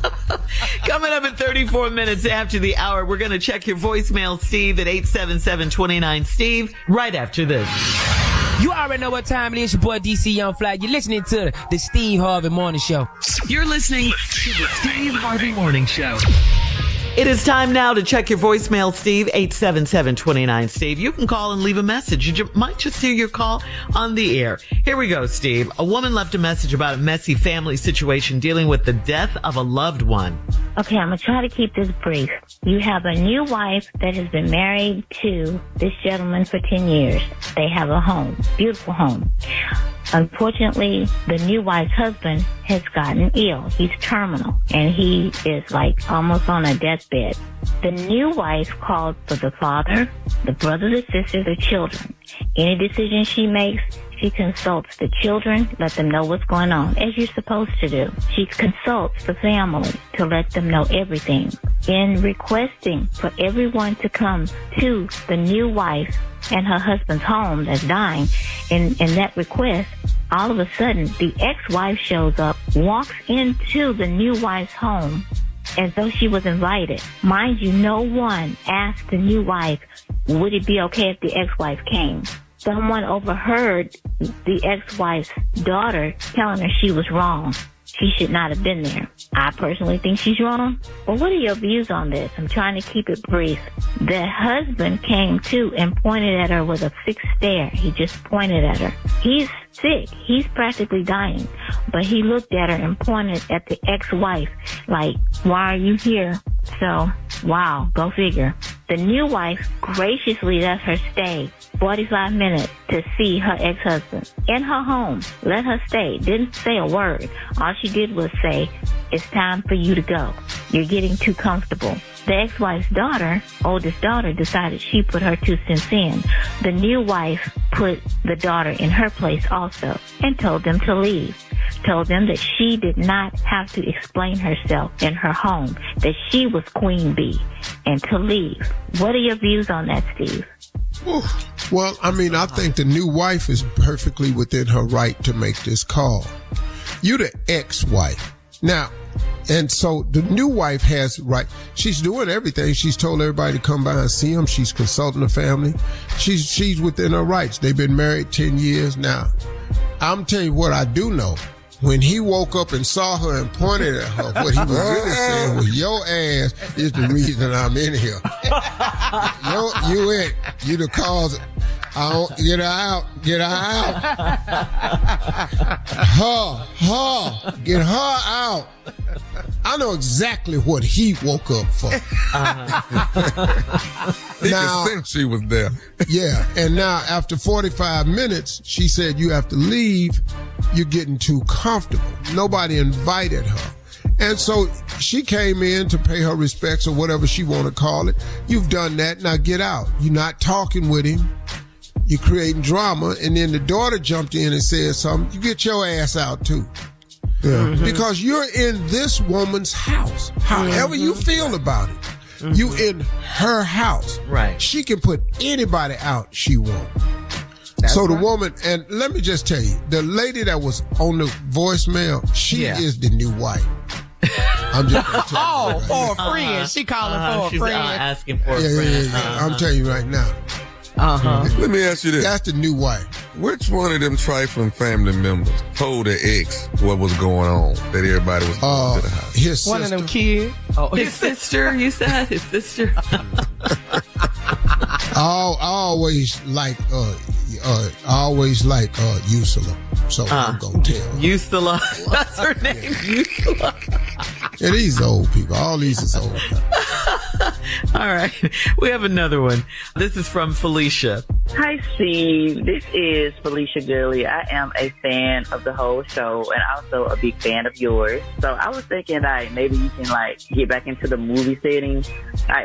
Coming up at 34 minutes after the hour, we're going to check your voicemail, Steve, at 877-29-STEVE, right after this. You already know what time it is. Your boy DC Young Fly. You're listening to the Steve Harvey Morning Show. You're listening to the Steve Harvey Morning Show. It is time now to check your voicemail, Steve, 877-29-STEVE. You can call and leave a message. You might just hear your call on the air. Here we go, Steve. A woman left a message about a messy family situation dealing with the death of a loved one. Okay, I'm going to try to keep this brief. You have a new wife that has been married to this gentleman for 10 years. They have a home, beautiful home. Unfortunately, the new wife's husband has gotten ill. He's terminal, and he is like almost on a deathbed. The new wife called for the father, the brothers and sisters, the children. Any decision she makes, she consults the children, let them know what's going on, as you're supposed to do. She consults the family to let them know everything. In requesting for everyone to come to the new wife and her husband's home that's dying, in that request, all of a sudden, the ex-wife shows up, walks into the new wife's home as though she was invited. Mind you, no one asked the new wife, would it be okay if the ex-wife came? Someone overheard the ex-wife's daughter telling her she was wrong. She should not have been there. I personally think she's wrong. But what are your views on this? I'm trying to keep it brief. The husband came to and pointed at her with a fixed stare. He just pointed at her. He's sick. He's practically dying. But he looked at her and pointed at the ex-wife like, why are you here? So, wow, go figure. The new wife graciously let her stay 45 minutes to see her ex-husband in her home. Let her stay. Didn't say a word. All she did was say, it's time for you to go. You're getting too comfortable. The ex-wife's daughter, oldest daughter, decided she put her 2 cents in. The new wife put the daughter in her place also and told them to leave. Told them that she did not have to explain herself in her home, that she was Queen Bee, and to leave. What are your views on that, Steve? Well, I mean, I think the new wife is perfectly within her right to make this call. You the ex-wife. Now, and so the new wife has right. She's doing everything. She's told everybody to come by and see him. She's consulting the family. She's within her rights. They've been married 10 years now. I'm telling you what I do know. When he woke up and saw her and pointed at her, what he was really saying was, your ass is the reason I'm in here. You the cause. Get her out. Get her out. Get her out. I know exactly what he woke up for. He could sense she was there. Yeah, and now after 45 minutes, she said, you have to leave. You're getting too comfortable. Nobody invited her. And so she came in to pay her respects or whatever she want to call it. You've done that. Now get out. You're not talking with him. You're creating drama. And then the daughter jumped in and said something. You get your ass out too. Yeah. Mm-hmm. Because you're in this woman's house. However you feel about it. Mm-hmm. You in her house. Right. She can put anybody out she wants. So the woman, and let me just tell you, the lady that was on the voicemail, she is the new wife. I'm just gonna tell you. For a friend. She calling for a friend. Asking for a friend. Yeah. I'm telling you right now. Let me ask you this. That's the new wife. Which one of them trifling family members told their ex what was going on, that everybody was going to the house? His sister. One of them kids. Oh, his sister, you said? His sister? I always like Ursula. So I'm going to tell. Ursula. That's her name, Ursula. Yeah, these old people. All these is old people. All right. We have another one. This is from Felicia. Hi, Steve. This is Felicia Gurley. I am a fan of the whole show and also a big fan of yours. So I was thinking that maybe you can get back into the movie setting,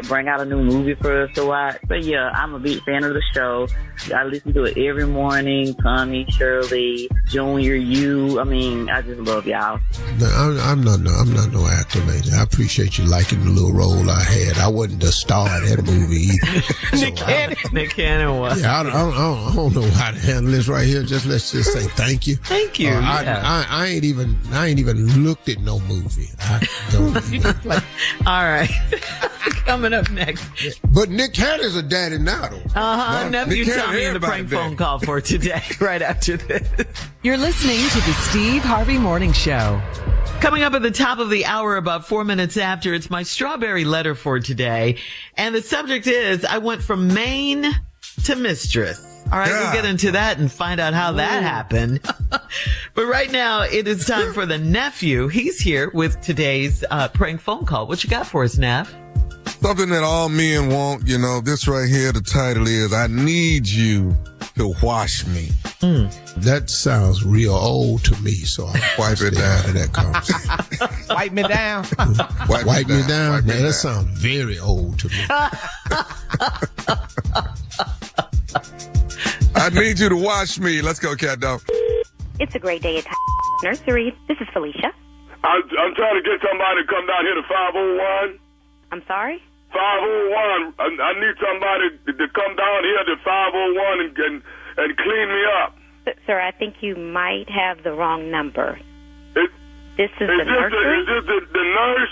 bring out a new movie for us to watch. But yeah, I'm a big fan of the show. I listen to it every morning. Tommy, Shirley, Junior, you. I mean, I just love y'all. No, I'm not no actor, lady. I appreciate you liking the little role I had. I wasn't the star of that movie either. Nick Cannon was. Yeah, I don't know how to handle this right here. Let's just say thank you. Thank you. I ain't even looked at no movie. I don't even. All right. Coming up next. But Nick Cannon's a daddy now, though. Nephew Tommy in the prank phone call for today, right after this. You're listening to the Steve Harvey Morning Show. Coming up at the top of the hour, about 4 minutes after, it's my strawberry letter for today. And the subject is, I went from Maine to Mistress. All right, we'll get into that and find out how that happened. But right now, it is time for the nephew. He's here with today's prank phone call. What you got for us, Neff? Something that all men want, this right here, the title is, I need you to wash me. That sounds real old to me, so I'll wipe it down. Of that conversation. Wipe me down. Wipe me down? Man, that sounds very old to me. I need you to wash me. Let's go, cat dog. It's a great day at Nursery. This is Felicia. I'm trying to get somebody to come down here to 501. I'm sorry? 501. I need somebody to come down here to 501 and clean me up. Sir, I think you might have the wrong number. This is the nursery? Is this the nurse?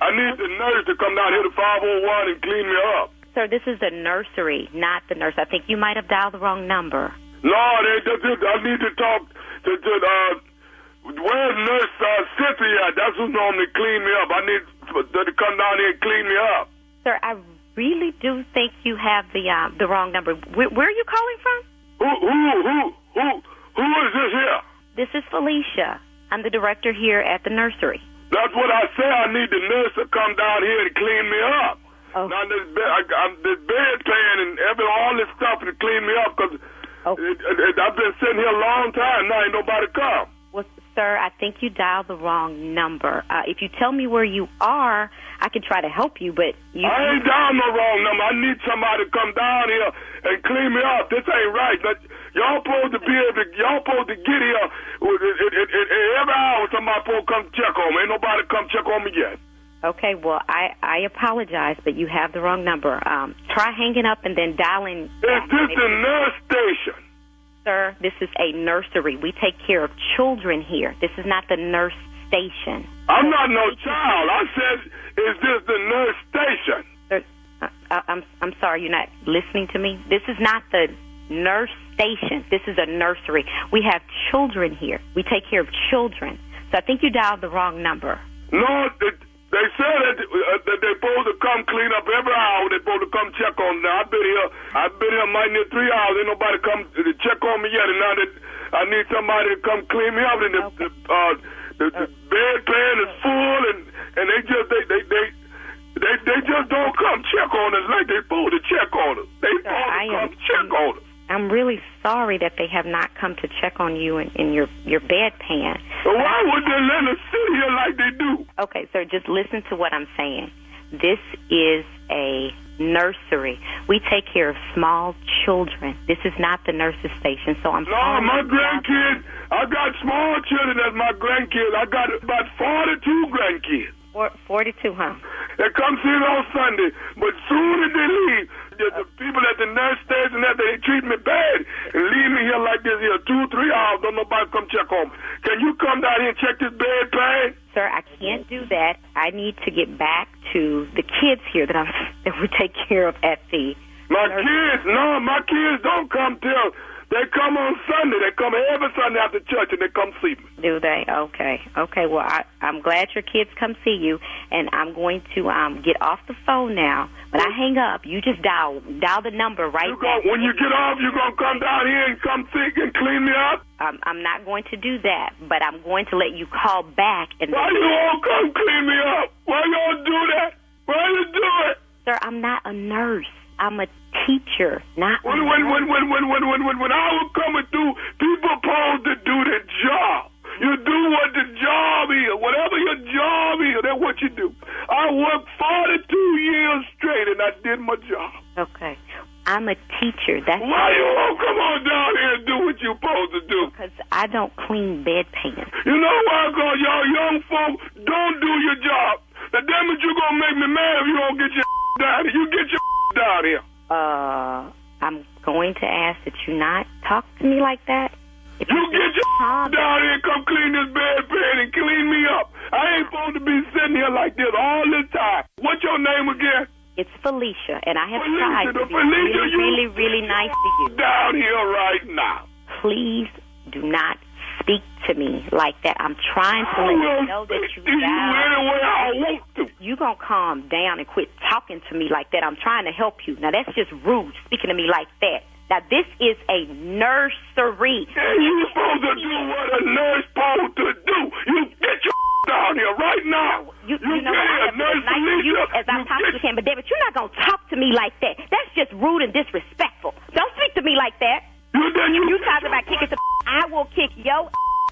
I need the nurse to come down here to 501 and clean me up. Sir, this is the nursery, not the nurse. I think you might have dialed the wrong number. No, I need to talk to where's Nurse Cynthia? That's who normally clean me up. I need to come down here and clean me up. Sir, I really do think you have the wrong number. Where are you calling from? Who is this here? This is Felicia. I'm the director here at the nursery. That's what I say. I need the nurse to come down here and clean me up. Oh. Now this bedpan and all this stuff to clean me up because I've been sitting here a long time. Now ain't nobody come. Well, sir, I think you dialed the wrong number. If you tell me where you are, I can try to help you, but I ain't dialed no wrong number. I need somebody to come down here and clean me up. This ain't right. Y'all supposed to be able to, get here every hour somebody supposed to come check on me. Ain't nobody come check on me yet. Okay, well, I apologize, but you have the wrong number. Try hanging up and then dialing. Is this the nurse station? Sir, this is a nursery. We take care of children here. This is not the nurse station. I'm not no child. I said, is this the nurse station? Sir, I'm sorry, you're not listening to me. This is not the nurse station. This is a nursery. We have children here. We take care of children. So I think you dialed the wrong number. No, they said that they're supposed to come clean up every hour. They're supposed to come check on me. Now, I've been here mighty near 3 hours. Ain't nobody come to check on me yet. And now that I need somebody to come clean me up. And the bedpan is full, and they just don't come check on us like they supposed to check on us. They supposed to come check on us. I'm really sorry that they have not come to check on you in your bedpan. So why would they let us sit here like they do? Okay, sir, just listen to what I'm saying. This is a nursery. We take care of small children. This is not the nurse's station, so I'm sorry. No, my grandkids, I got small children as my grandkids. I got about 42 grandkids. 42, huh? They come see me on Sunday, but soon as they leave, the people at the nurse station, they treat me bad and leave me here like this here 2-3 hours. Don't nobody come check on me. Can you come down here and check this bedpan? Sir, I can't do that. I need to get back to the kids here that we take care of at the My kids don't come till They come on Sunday. They come every Sunday after church, and they come see me. Do they? Okay. Well, I'm glad your kids come see you, and I'm going to get off the phone now. When I hang up, you just dial the number right now. When you get off, you're going to come down here and come see and clean me up? I'm not going to do that, but I'm going to let you call back. And why you all come clean me up? Why you all do that? Why you do it? Sir, I'm not a nurse. I'm a teacher, not when I was coming through, people supposed to do the job. You do what the job is. Whatever your job is, that's what you do. I worked 42 years straight, and I did my job. Okay. I'm a teacher. Why you all come on down here and do what you're supposed to do? Because I don't clean bedpans. You know why? Because y'all young folk don't do your job. The damage you going to make me mad if you don't get your down here. You get your down here. I'm going to ask that you not talk to me like that. You get your down here and come clean this bedpan and clean me up. I ain't supposed to be sitting here like this all this time. What's your name again? It's Felicia, and I have tried to be really, really nice to you. Down here right now. Please do not speak to me like that. I'm trying to let you know that you down. Any way I want to. You gonna calm down and quit talking to me like that. I'm trying to help you. Now that's just rude, speaking to me like that. Now this is a nursery. Yeah, you supposed to do what a nurse supposed to do. You get your down here right now. You know what? I have been nice to you as I possibly can, but David, you're not gonna talk to me like that. That's just rude and disrespectful. Don't speak to me like that. You talking about kicking the I will kick your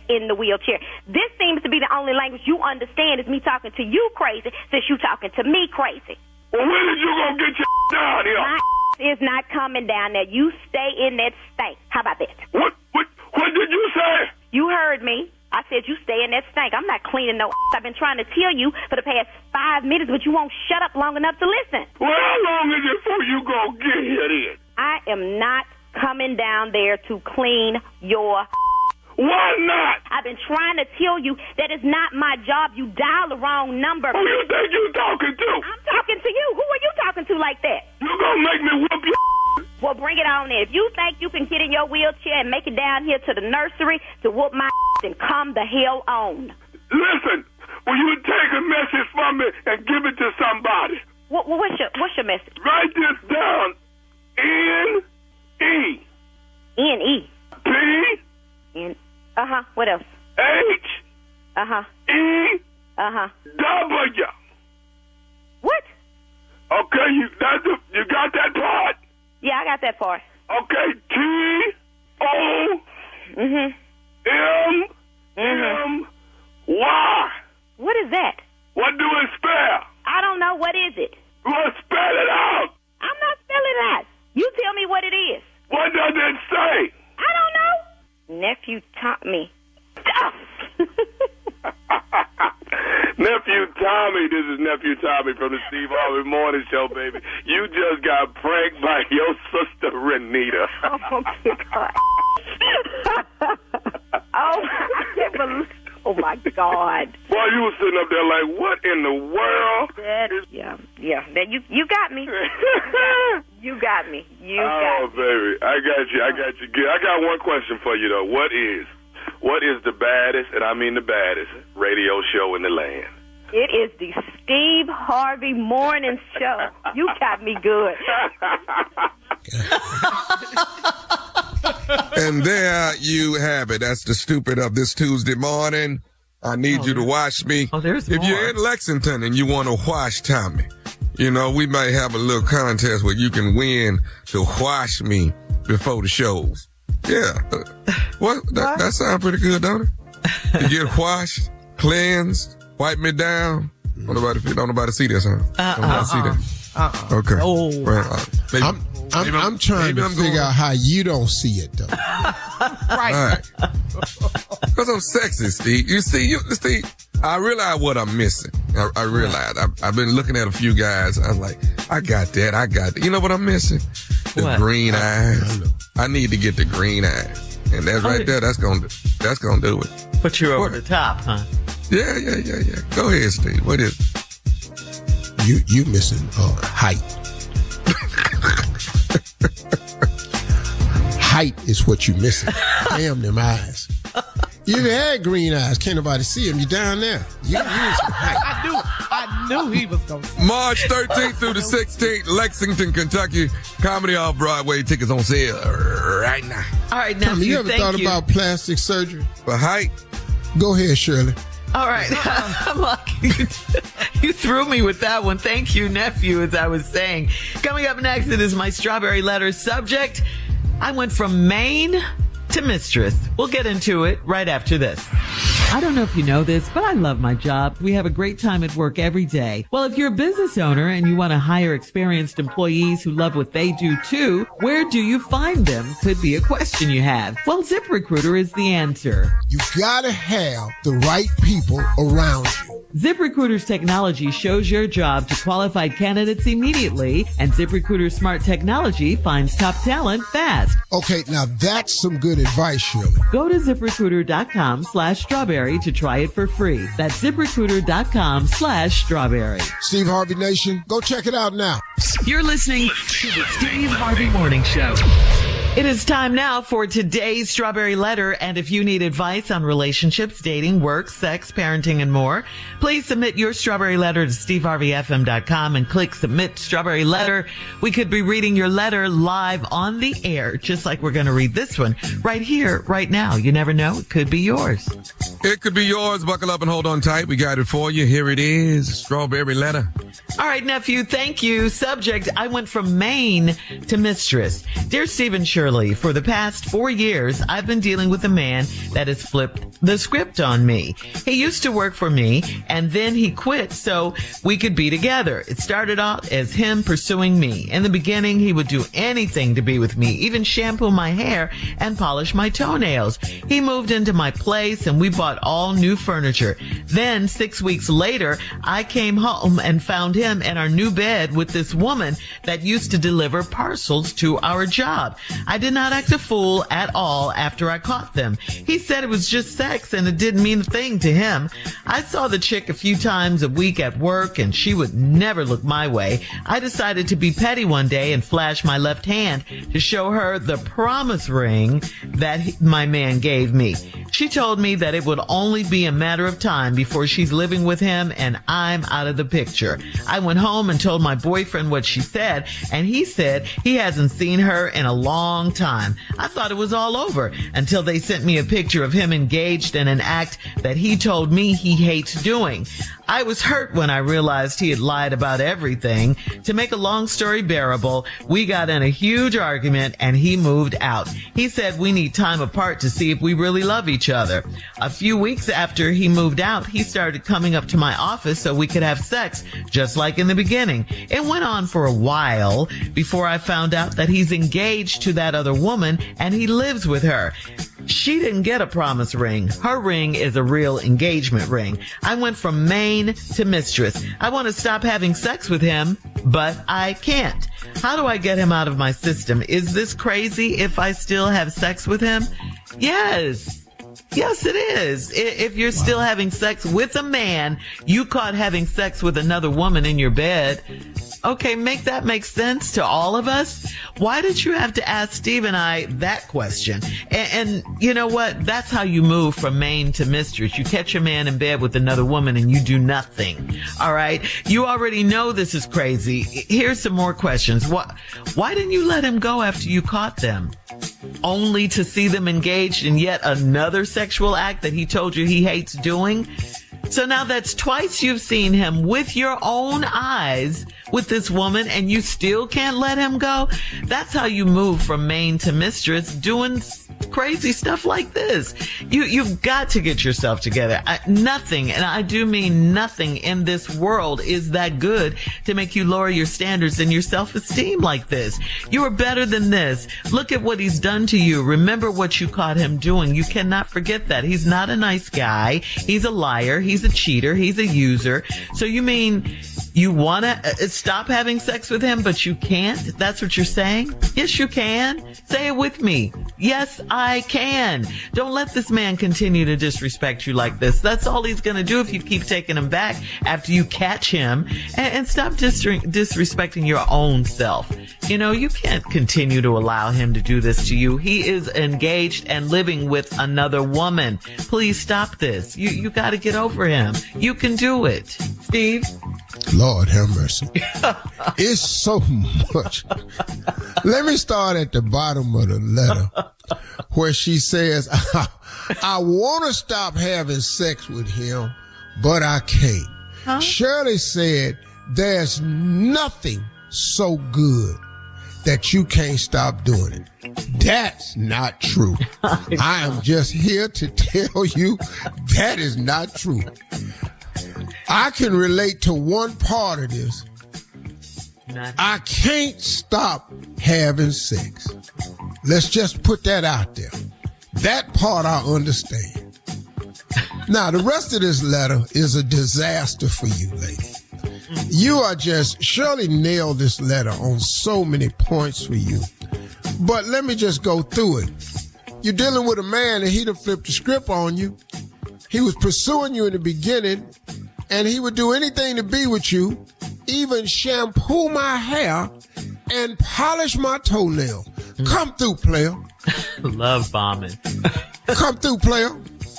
in the wheelchair. This seems to be the only language you understand is me talking to you crazy since you talking to me crazy. Well, when is you gonna get your down here? My is not coming down there. You stay in that stank. How about that? What did you say? You heard me. I said you stay in that stank. I'm not cleaning no I've been trying to tell you for the past 5 minutes, but you won't shut up long enough to listen. Well, how long is it before you gonna get here then? I am not coming down there to clean your Why not? I've been trying to tell you that it's not my job. You dial the wrong number. Who you think you talking to? I'm talking to you. Who are you talking to like that? You gonna make me whoop your Well, bring it on in. If you think you can get in your wheelchair and make it down here to the nursery to whoop my then come the hell on. Listen, will you take a message from me and give it to somebody? What's your message? Write this down. N-E. N-E. P. N. What else? H. E. W. What? Okay, you got that part? Yeah, I got that part. Okay, T. O. M. M. Y. What is that? What do it spell? I don't know. What is it? Well, spell it out. I'm not spelling it out. You tell me what it is. What does it say? I don't know. Nephew taught me. Nephew Tommy, this is Nephew Tommy from the Steve Harvey Morning Show, baby. You just got pranked by your sister, Renita. Oh, my God. Boy, you were sitting up there like, what in the world? Yeah. You got me. You got me. Oh, baby. I got you. I got one question for you, though. What is the baddest, and I mean the baddest, radio show in the land? It is the Steve Harvey Morning Show. You got me good. And there you have it. That's the stupid of this Tuesday morning. I need you to watch me. There's if more. you're in Lexington and you want to watch Tommy, you know, we might have a little contest where you can win to watch me before the shows. Yeah. That sounds pretty good, don't it? You get washed, cleansed, wipe me down. Don't nobody see this, huh? Don't nobody see that? Okay. Oh. Well, I'm trying to figure out how you don't see it, though. Right. Because I'm sexy, Steve. You see, Steve, I realize what I'm missing. I realize. I've been looking at a few guys. I'm like, I got that. You know what I'm missing? The green eyes. I need to get the green eyes. And that's right there. That's gonna do it. Put you over the top, huh? Yeah. Go ahead, Steve. What is it? You height is what you're missing. Damn them eyes. You had green eyes. Can't nobody see them. You down there. You some height. I knew he was going to say. March 13th through the 16th, Lexington, Kentucky. Comedy Off-Broadway. Tickets on sale right now. All right, now, Tommy, you ever thought about plastic surgery? For height? Go ahead, Shirley. All right. I'm lucky you threw me with that one. Thank you, nephew, as I was saying. Coming up next, it is my strawberry letter subject. I went from Maine to Mistress. We'll get into it right after this. I don't know if you know this, but I love my job. We have a great time at work every day. Well, if you're a business owner and you want to hire experienced employees who love what they do too, where do you find them? Could be a question you have. Well, ZipRecruiter is the answer. You gotta have the right people around you. ZipRecruiter's technology shows your job to qualified candidates immediately, and ZipRecruiter's smart technology finds top talent fast. Okay, now that's some good advice, Shirley. Go to ZipRecruiter.com/strawberry to try it for free. That's ZipRecruiter.com/strawberry. Steve Harvey Nation, go check it out now. You're listening to the Steve Harvey Morning Show. It is time now for today's Strawberry Letter, and if you need advice on relationships, dating, work, sex, parenting, and more, please submit your Strawberry Letter to steveharveyfm.com and click Submit Strawberry Letter. We could be reading your letter live on the air, just like we're going to read this one right here, right now. You never know. It could be yours. It could be yours. Buckle up and hold on tight. We got it for you. Here it is. Strawberry Letter. All right, nephew. Thank you. Subject, I went from Maine to Mistress. Dear Steve and Shirley, for the past 4 years, I've been dealing with a man that has flipped the script on me. He used to work for me, and then he quit so we could be together. It started out as him pursuing me. In the beginning, he would do anything to be with me, even shampoo my hair and polish my toenails. He moved into my place, and we bought all new furniture. Then, 6 weeks later, I came home and found him in our new bed with this woman that used to deliver parcels to our job. I did not act a fool at all after I caught them. He said it was just sex and it didn't mean a thing to him. I saw the chick a few times a week at work and she would never look my way. I decided to be petty one day and flash my left hand to show her the promise ring that my man gave me. She told me that it would only be a matter of time before she's living with him and I'm out of the picture. I went home and told my boyfriend what she said, and he said he hasn't seen her in a long time. I thought it was all over until they sent me a picture of him engaged in an act that he told me he hates doing. I was hurt when I realized he had lied about everything. To make a long story bearable, we got in a huge argument and he moved out. He said we need time apart to see if we really love each other. A few weeks after he moved out, he started coming up to my office so we could have sex, just like in the beginning. It went on for a while before I found out that he's engaged to that other woman and he lives with her. She didn't get a promise ring. Her ring is a real engagement ring. I went from Maine to Mistress. I want to stop having sex with him, but I can't. How do I get him out of my system? Is this crazy if I still have sex with him? Yes. Yes, it is. If you're still having sex with a man, you caught having sex with another woman in your bed. Okay, make that make sense to all of us? Why did you have to ask Steve and I that question? And you know what? That's how you move from Maine to Mistress. You catch a man in bed with another woman and you do nothing. All right? You already know this is crazy. Here's some more questions. Why didn't you let him go after you caught them? Only to see them engaged in yet another sexual act that he told you he hates doing? So now that's twice you've seen him with your own eyes with this woman and you still can't let him go? That's how you move from Maine to Mistress, doing crazy stuff like this. You've got to get yourself together. Nothing, and I do mean nothing in this world is that good to make you lower your standards and your self-esteem like this. You are better than this. Look at what he's done to you. Remember what you caught him doing. You cannot forget that. He's not a nice guy. He's a liar. He's a cheater. He's a user. So you mean you want to stop having sex with him, but you can't? That's what you're saying? Yes, you can. Say it with me. Yes, I can. Don't let this man continue to disrespect you like this. That's all he's going to do if you keep taking him back after you catch him. And stop disrespecting your own self. You know, you can't continue to allow him to do this to you. He is engaged and living with another woman. Please stop this. You got to get over him. You can do it. Steve? Lord have mercy. It's so much. Let me start at the bottom of the letter where she says, I want to stop having sex with him, but I can't. Huh? Shirley said, there's nothing so good that you can't stop doing it. That's not true. I am just here to tell you that is not true. I can relate to one part of this. I can't stop having sex. Let's just put that out there. That part I understand. Now, the rest of this letter is a disaster for you, lady. You are just, Shirley nailed this letter on so many points for you. But let me just go through it. You're dealing with a man and he done flipped the script on you. He was pursuing you in the beginning and he would do anything to be with you, even shampoo my hair and polish my toenail. Come through, player. Love bombing. Come through, player.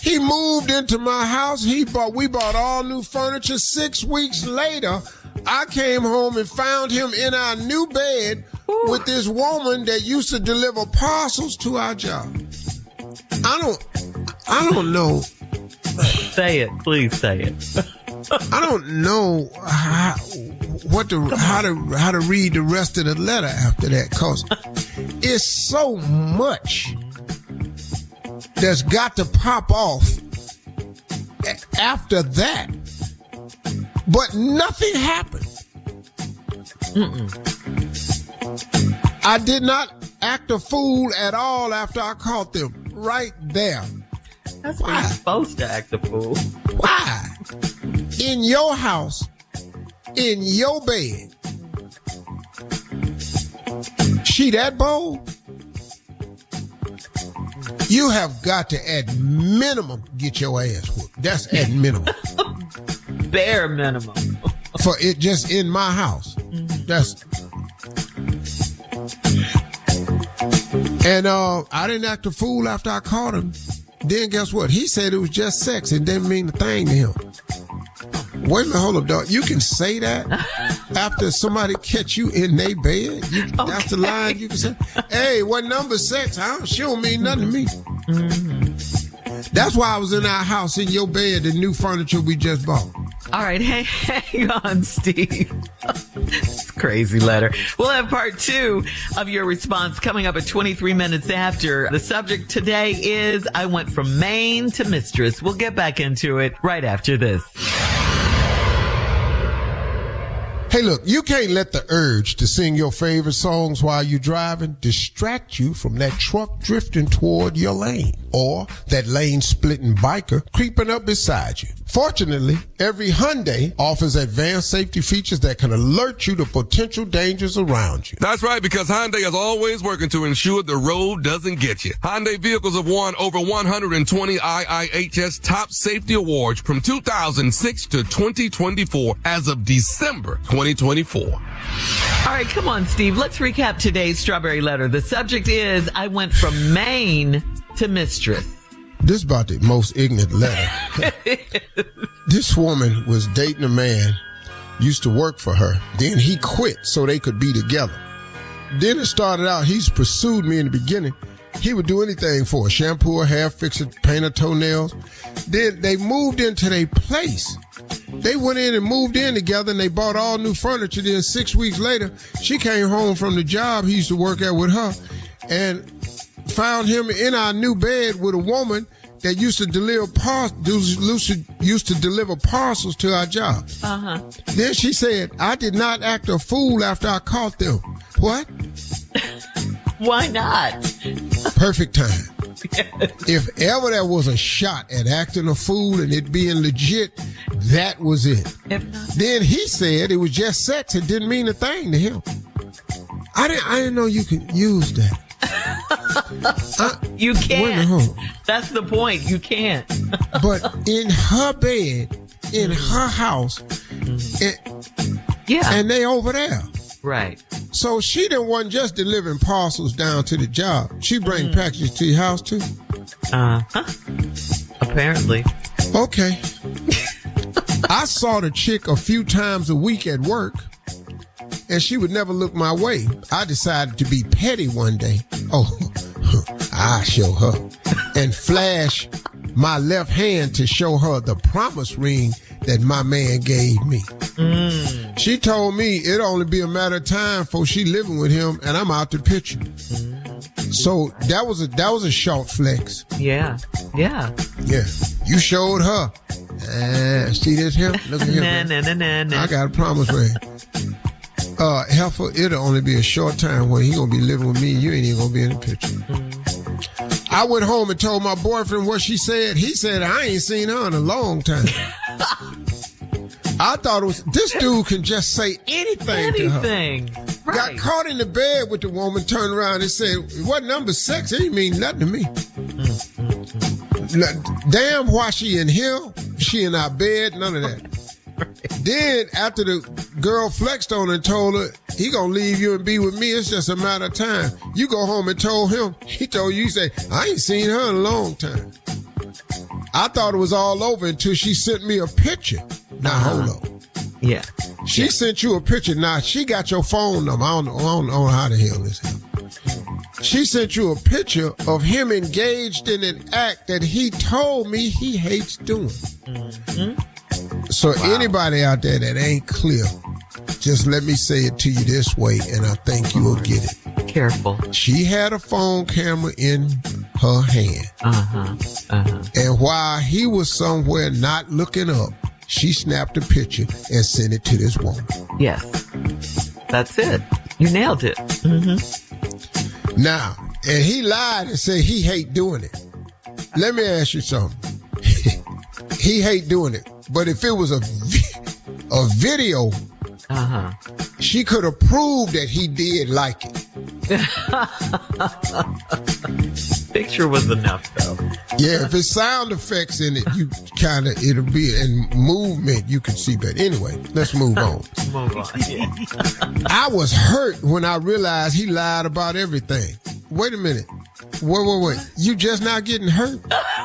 He moved into my house. We bought all new furniture. 6 weeks later, I came home and found him in our new bed with this woman that used to deliver parcels to our job. I don't know. Say it. Please say it. I don't know how to read the rest of the letter after that, because it's so much that's got to pop off after that. But nothing happened. I did not act a fool at all after I caught them right there. That's why you're supposed to act a fool. Why? In your house, in your bed. She that bold? You have got to, at minimum, get your ass whooped. That's at minimum. Bare minimum. For it just in my house. That's. And I didn't act a fool after I caught him. Then guess what? He said it was just sex. It didn't mean a thing to him. Wait a minute, hold up, dog. You can say that after somebody catch you in their bed? That's the line you can say. Hey, what number sex? She don't mean nothing to me. That's why I was in our house in your bed, the new furniture we just bought. All right, hang on, Steve. It's a crazy letter. We'll have part 2 of your response coming up at 23 minutes after. The subject today is, I went from Maine to Mistress. We'll get back into it right after this. Hey, look, you can't let the urge to sing your favorite songs while you're driving distract you from that truck drifting toward your lane or that lane-splitting biker creeping up beside you. Fortunately, every Hyundai offers advanced safety features that can alert you to potential dangers around you. That's right, because Hyundai is always working to ensure the road doesn't get you. Hyundai vehicles have won over 120 IIHS top safety awards from 2006 to 2024 as of December 2024. All right, come on, Steve. Let's recap today's Strawberry Letter. The subject is, I went from Maine to Mistress. This is about the most ignorant letter. This woman was dating a man, used to work for her. Then he quit so they could be together. Then it started out, he's pursued me in the beginning. He would do anything for her. Shampoo her hair, fix her, paint her toenails. Then they moved into their place. They went in and moved in together and they bought all new furniture. Then 6 weeks later, she came home from the job he used to work at with her and found him in our new bed with a woman that used to deliver parcels to our job. Then she said, I did not act a fool after I caught them. What? Why not? Perfect time. If ever there was a shot at acting a fool and it being legit, that was it. Then he said it was just sex. It didn't mean a thing to him. I didn't know you could use that. You can't. That's the point. You can't. But in her bed, in her house, and they over there. Right. So she wasn't just delivering parcels down to the job. She bring packages to your house too? Apparently. Okay. I saw the chick a few times a week at work, and she would never look my way. I decided to be petty one day. Oh, I show her. And flash my left hand to show her the promise ring that my man gave me. She told me it'd only be a matter of time before she living with him, and I'm out the picture. So that was a short flex. Yeah. You showed her. See this here? Look at him. I got a promise ring. Heifer, it'll only be a short time when he gonna be living with me. You ain't even gonna be in the picture. I went home and told my boyfriend what she said. He said, I ain't seen her in a long time. I thought it was, this dude can just say anything to her. Right. Got caught in the bed with the woman, turned around and said, what number 6? It ain't mean nothing to me. Damn, why she in here? She in our bed? None of that. Then, after the girl flexed on her and told her, he gonna leave you and be with me, it's just a matter of time. You go home and told him, he told you, say, I ain't seen her in a long time. I thought it was all over until she sent me a picture. Now, hold on. Yeah. She sent you a picture. Now, she got your phone number. I don't know how the hell this happened. She sent you a picture of him engaged in an act that he told me he hates doing. So anybody out there that ain't clear, just let me say it to you this way, and I think you will get it. Careful. She had a phone camera in her hand. And while he was somewhere not looking up, she snapped a picture and sent it to this woman. Yes. That's it. You nailed it. Now, and he lied and said he hate doing it. Let me ask you something. He hate doing it. But if it was a video, she could have proved that he did like it. Picture was enough, though. Yeah, if it's sound effects in it, you it'll be, and movement, you can see. But anyway, let's move on. Yeah. I was hurt when I realized he lied about everything. Wait a minute. Wait. You just not getting hurt?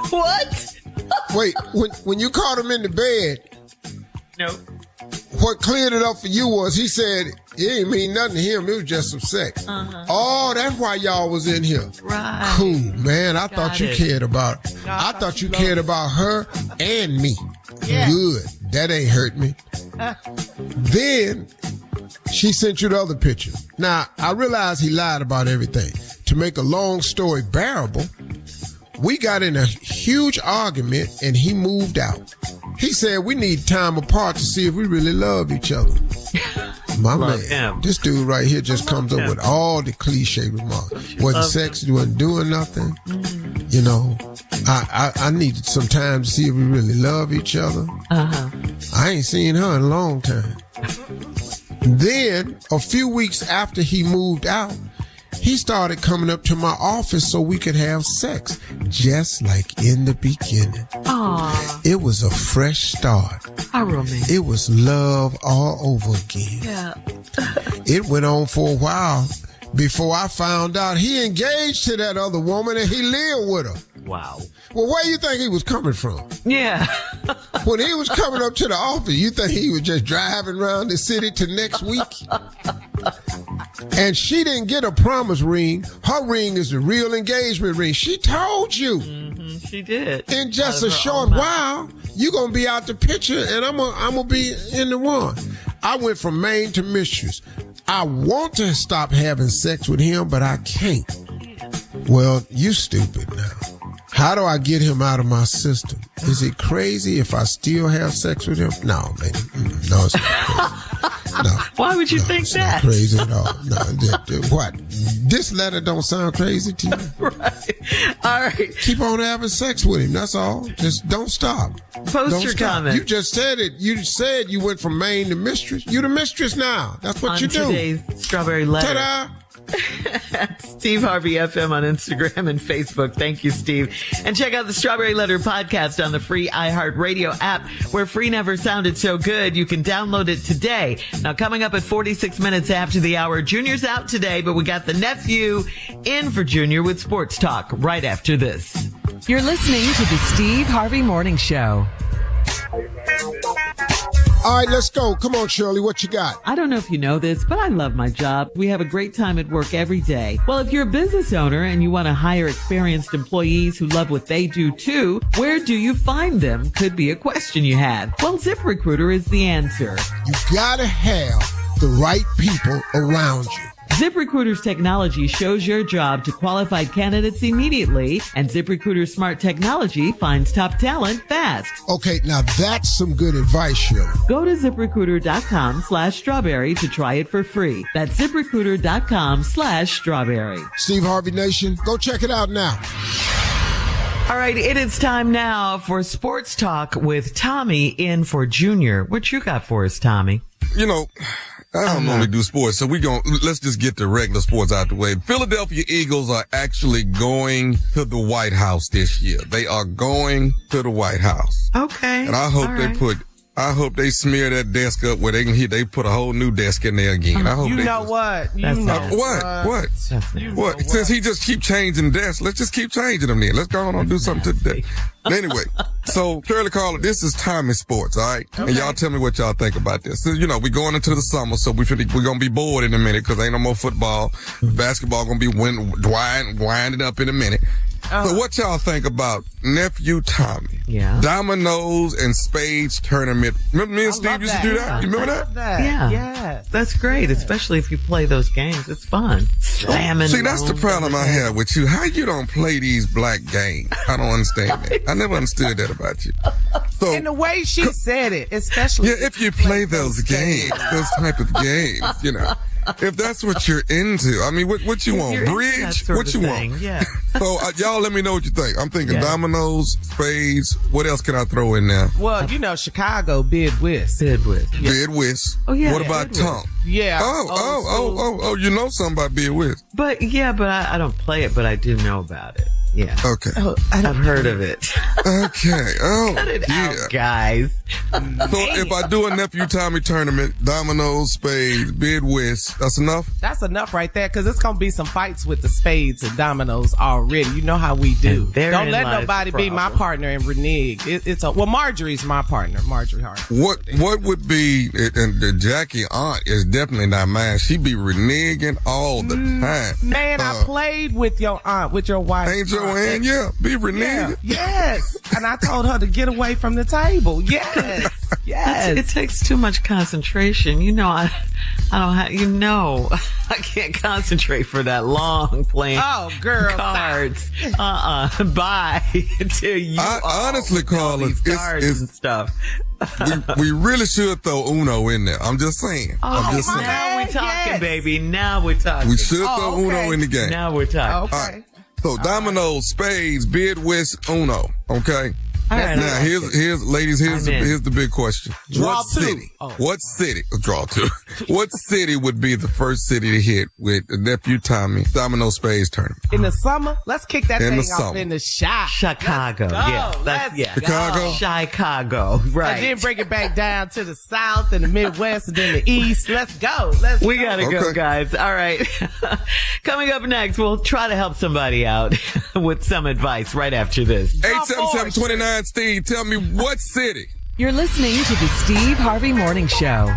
What? Wait, when you caught him in the bed, no. What cleared it up for you was he said it ain't mean nothing to him. It was just some sex. Oh, that's why y'all was in here. Right. Cool, man. I thought you cared about. I thought you cared about her and me. Yeah. Good. That ain't hurt me. Then she sent you the other picture. Now I realize he lied about everything. To make a long story bearable, we got in a huge argument and he moved out. He said we need time apart to see if we really love each other. My man, this dude right here just comes up with all the cliche remarks. Wasn't sex, wasn't doing nothing. You know, I needed some time to see if we really love each other. I ain't seen her in a long time. Then, a few weeks after he moved out, he started coming up to my office so we could have sex, just like in the beginning. Aww. It was a fresh start. How romantic. It was love all over again. Yeah. It went on for a while before I found out he engaged to that other woman and he lived with her. Wow. Well, where you think he was coming from? Yeah. When he was coming up to the office, you think he was just driving around the city to next week? And she didn't get a promise ring. Her ring is the real engagement ring. She told you. She did. In just a short while, you're going to be out the picture and I'm going to be in the one. I went from Maine to Mistress. I want to stop having sex with him, but I can't. Well, you stupid now. How do I get him out of my system? Is it crazy if I still have sex with him? No, baby. No, it's not crazy. No. Why would you think that? Not crazy at all. No, what? This letter don't sound crazy to you? Right. All right. Keep on having sex with him. That's all. Just don't stop. Post your comment. You just said it. You said you went from Maine to Mistress. You the Mistress now. That's what you do. On today's Strawberry Letter. Ta-da! At Steve Harvey FM on Instagram and Facebook. Thank you, Steve. And check out the Strawberry Letter podcast on the free iHeartRadio app, where free never sounded so good. You can download it today. Now, coming up at 46 minutes after the hour, Junior's out today, but we got the nephew in for Junior with Sports Talk right after this. You're listening to the Steve Harvey Morning Show. All right, let's go. Come on, Shirley. What you got? I don't know if you know this, but I love my job. We have a great time at work every day. Well, if you're a business owner and you want to hire experienced employees who love what they do too, where do you find them? Could be a question you have. Well, ZipRecruiter is the answer. You gotta have the right people around you. ZipRecruiter's technology shows your job to qualified candidates immediately, and ZipRecruiter's smart technology finds top talent fast. Okay, now that's some good advice, Shirley. Go to ZipRecruiter.com/strawberry to try it for free. That's ZipRecruiter.com/strawberry. Steve Harvey Nation, go check it out now. All right, it is time now for Sports Talk with Tommy in for Junior. What you got for us, Tommy? You know, I don't normally do sports, so let's just get the regular sports out the way. Philadelphia Eagles are actually going to the White House this year. They are going to the White House. Okay. And I hope they smear that desk up where they put a whole new desk in there again. I hope what? What? Since he just keep changing desks, let's just keep changing them then. Let's go on and do something today. But anyway, so Shirley Caller, this is Tommy Sports, all right? Okay. And y'all tell me what y'all think about this. So, you know, we're going into the summer, so we're going to be bored in a minute because ain't no more football. Basketball going to be winding up in a minute. So what y'all think about nephew Tommy? Yeah. Dominoes and spades tournament. Remember me and Steve used to do that? You remember that? Yeah. Yes. That's great, especially if you play those games. It's fun. Slamming. See, that's the problem I have with you. How you don't play these black games? I don't understand that. I never understood that about you. So, and the way she said it, especially. Yeah, if you play those games, those type of games, you know. If that's what you're into, I mean, what you want? Bridge? What you want? Yeah. So, y'all let me know what you think. I'm thinking dominoes, spades. What else can I throw in there? Well, you know, Chicago, bid whist. Bid whist. Oh, yeah. What about tongue? Yeah. Oh, you know something about bid whist. But I don't play it, but I do know about it. Yeah. Okay. I've heard of it. Okay. Oh, cut it out, guys. So if I do a nephew Tommy tournament, dominoes, spades, bid whist, that's enough? That's enough right there, because it's going to be some fights with the spades and dominoes already. You know how we do. Don't let nobody be my partner and renege. Marjorie's my partner, Marjorie Hart. What would be, and the Jackie aunt is definitely not mine. She be reneging all the time. Man, I played with your aunt, with your wife. Ain't Joanne, be reneging. Yes. And I told her to get away from the table. Yes. Yes. It takes too much concentration. You know, I don't have, I can't concentrate for that long playing cards. Bye. Until you I honestly call it cards and stuff. we really should throw Uno in there. I'm just saying. Now we're talking, baby. Now we're talking. We should throw Uno in the game. Now we're talking. Okay. All right. So dominoes, spades, bid whist, Uno. Okay. All right, now here's the big question. Draw What two. city? What city? Draw two. What city would be the first city to hit with the nephew Tommy domino spades tournament? In the summer, let's kick that thing off summer. in the shop. Chicago. Chicago. Right. And then bring it back down to the south and the Midwest and then the east. Let's go. We gotta go, guys. All right. Coming up next, we'll try to help somebody out with some advice right after this. 877-29 Steve, tell me what city? You're listening to the Steve Harvey Morning Show.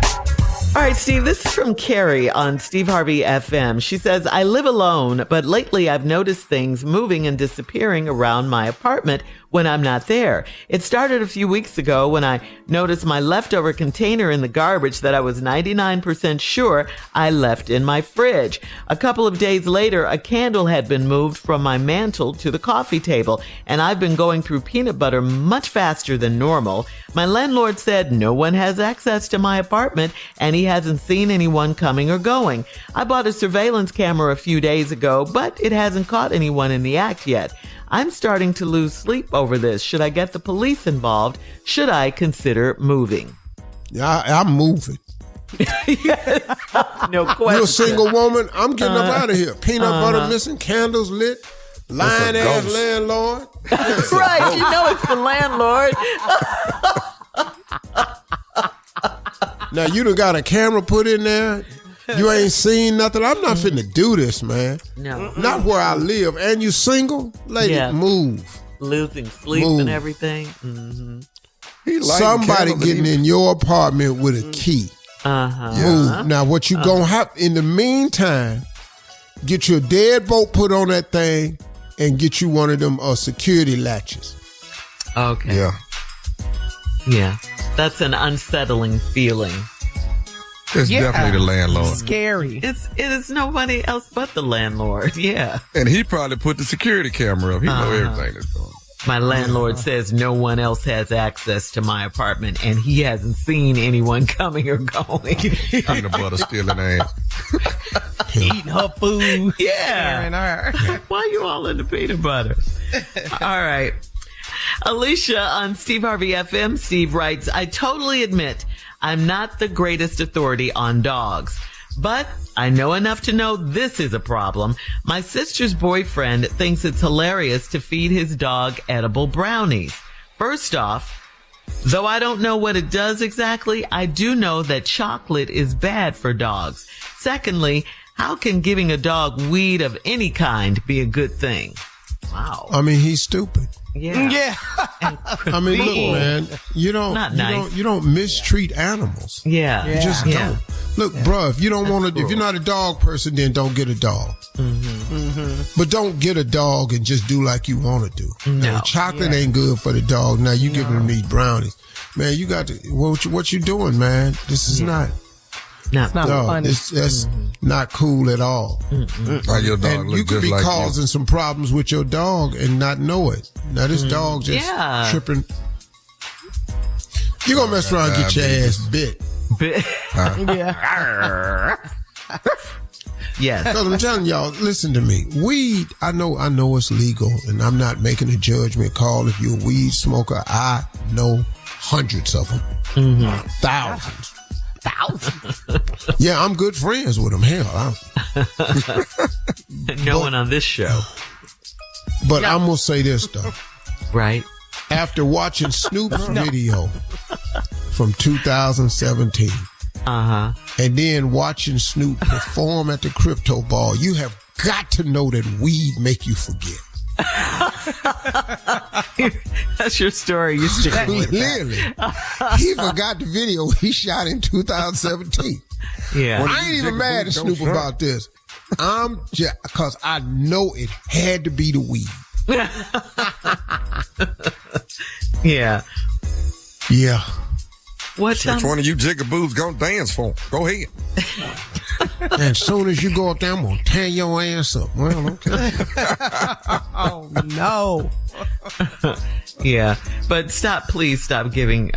All right, Steve, this is from Carrie on Steve Harvey FM. She says, I live alone, but lately I've noticed things moving and disappearing around my apartment when I'm not there. It started a few weeks ago when I noticed my leftover container in the garbage that I was 99% sure I left in my fridge. A couple of days later, a candle had been moved from my mantle to the coffee table, and I've been going through peanut butter much faster than normal. My landlord said no one has access to my apartment, and he hasn't seen anyone coming or going. I bought a surveillance camera a few days ago, but it hasn't caught anyone in the act yet. I'm starting to lose sleep over this. Should I get the police involved? Should I consider moving? Yeah, I'm moving. Yes. No question. You're a single woman. I'm getting up out of here. Peanut butter missing, candles lit, lying ass landlord. Yes. Right, you know it's the landlord. Now you done got a camera put in there. You ain't seen nothing. I'm not finna do this, man. No. Not where I live. And you single? Lady, move. Losing sleep and everything. Mm-hmm. Somebody getting in your apartment with a key. Move. Now what you gonna have in the meantime, get your deadbolt put on that thing and get you one of them security latches. Okay. Yeah. Yeah. That's an unsettling feeling. It's definitely the landlord. Scary. It is nobody else but the landlord. Yeah. And he probably put the security camera up. He know everything that's going on. My landlord says no one else has access to my apartment, and he hasn't seen anyone coming or going. Peanut butter stealing ass. Eating her food. Yeah. Staring her. Why you all in the peanut butter? All right. Alicia on Steve Harvey FM. Steve writes, I totally admit I'm not the greatest authority on dogs, but I know enough to know this is a problem. My sister's boyfriend thinks it's hilarious to feed his dog edible brownies. First off, though I don't know what it does exactly, I do know that chocolate is bad for dogs. Secondly, how can giving a dog weed of any kind be a good thing? Wow. I mean, he's stupid. Yeah. I mean, look, man, you don't mistreat animals. Yeah. You just don't. Look, bruh, if you don't want to, if you're not a dog person, then don't get a dog. But don't get a dog and just do like you want to do. No. Chocolate ain't good for the dog. Now you giving them these brownies. Man, you got to, what you doing, man? This is not funny. That's not cool at all. Like your dog and you could be causing some problems with your dog and not know it. Now this dog just tripping. You're gonna mess around and get your ass bit. Yeah. Yes. Because I'm telling y'all, listen to me. Weed, I know it's legal, and I'm not making a judgment call if you're a weed smoker. I know hundreds of them. Thousands. Yeah, I'm good friends with them. Hell, no one on this show. But I'm gonna say this though. Right. After watching Snoop's video from 2017, and then watching Snoop perform at the Crypto Ball, you have got to know that weed make you forget. That's your story. You stick with Clearly, he forgot the video he shot in 2017. Yeah, I ain't even mad at Snoop about this. I'm just because I know it had to be the weed. Yeah. Which one of you jigaboos gonna dance for? Go ahead. And as soon as you go up there, I'm gonna tear your ass up. Well, okay. Oh no. Yeah, but please stop giving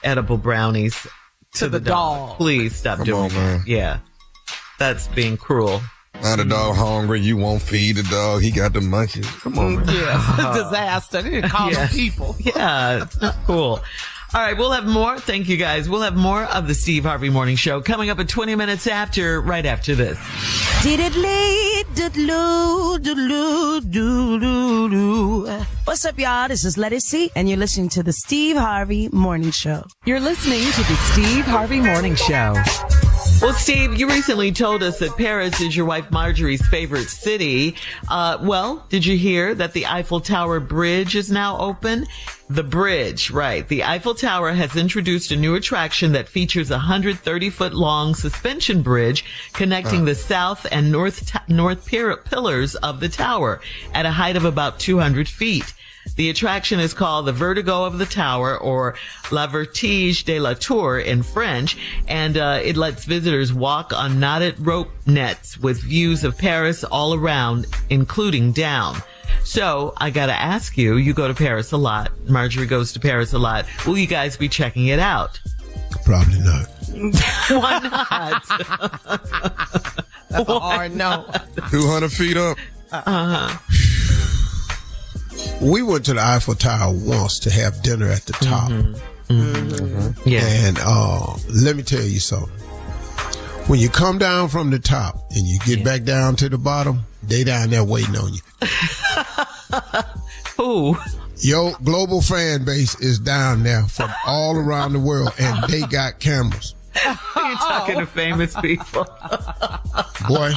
edible brownies to the dog. Please stop doing that. Yeah, that's being cruel. Now the dog hungry, you won't feed the dog. He got the munchies. Come on, man. Yeah, disaster. They didn't call them people. Yeah, it's not cool. All right, we'll have more. Thank you, guys. We'll have more of the Steve Harvey Morning Show coming up at 20 minutes after, right after this. What's up, y'all? This is Letty C, and you're listening to the Steve Harvey Morning Show. You're listening to the Steve Harvey Morning Show. Well, Steve, you recently told us that Paris is your wife Marjorie's favorite city. Well, did you hear that the Eiffel Tower Bridge is now open? The bridge, right. The Eiffel Tower has introduced a new attraction that features a 130-foot long suspension bridge connecting the south and north pillars of the tower at a height of about 200 feet. The attraction is called the Vertigo of the Tower, or La Vertige de la Tour in French, and it lets visitors walk on knotted rope nets with views of Paris all around, including down. So I gotta ask you, you go to Paris a lot. Marjorie goes to Paris a lot. Will you guys be checking it out? Probably not. Why not? That's a hard no. 200 feet up. We went to the Eiffel Tower once to have dinner at the top. Yeah. And let me tell you something. When you come down from the top and you get back down to the bottom, they down there waiting on you. Who? Your global fan base is down there from all around the world, and they got cameras. You're talking to famous people. Boy,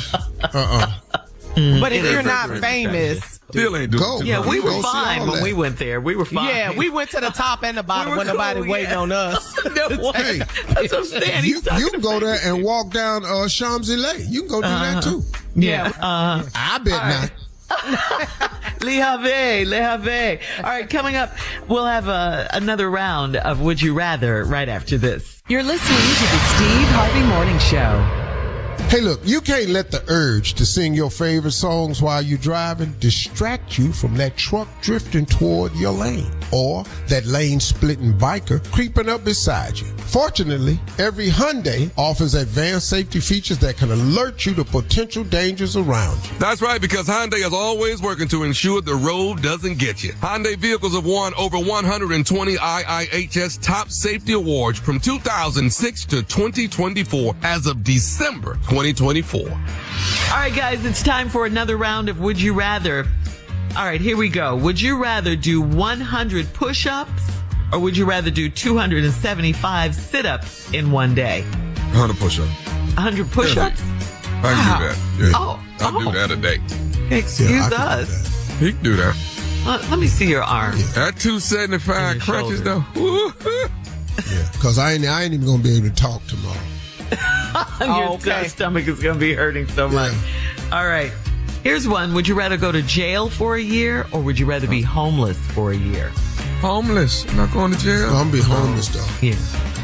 But if you're not famous, still ain't doing go. Yeah, we were fine when we went there. We were fine. Yeah, we went to the top and the bottom when nobody waiting on us. Hey, that's what I'm saying. you can go there and walk down Champs-Élysées. You can go do that too. Yeah. I bet not. Le Harvey. All right, coming up, we'll have another round of Would You Rather right after this. You're listening to the Steve Harvey Morning Show. Hey, look, you can't let the urge to sing your favorite songs while you're driving distract you from that truck drifting toward your lane or that lane-splitting biker creeping up beside you. Fortunately, every Hyundai offers advanced safety features that can alert you to potential dangers around you. That's right, because Hyundai is always working to ensure the road doesn't get you. Hyundai vehicles have won over 120 IIHS top safety awards from 2006 to 2024 as of December 2024. All right, guys, it's time for another round of Would You Rather. All right, here we go. Would you rather do 100 push-ups or would you rather do 275 sit-ups in one day? 100 push-ups. 100 push-ups? I can do that. Yeah. I'll do that a day. Excuse us. He can do that. Let me see your arms. At 275 crunches, though. Yeah, because I ain't even going to be able to talk tomorrow. Your stomach is going to be hurting so much. All right. Here's one. Would you rather go to jail for a year or would you rather be homeless for a year? Homeless. I'm not going to jail. I'm going to be homeless, though. Yeah.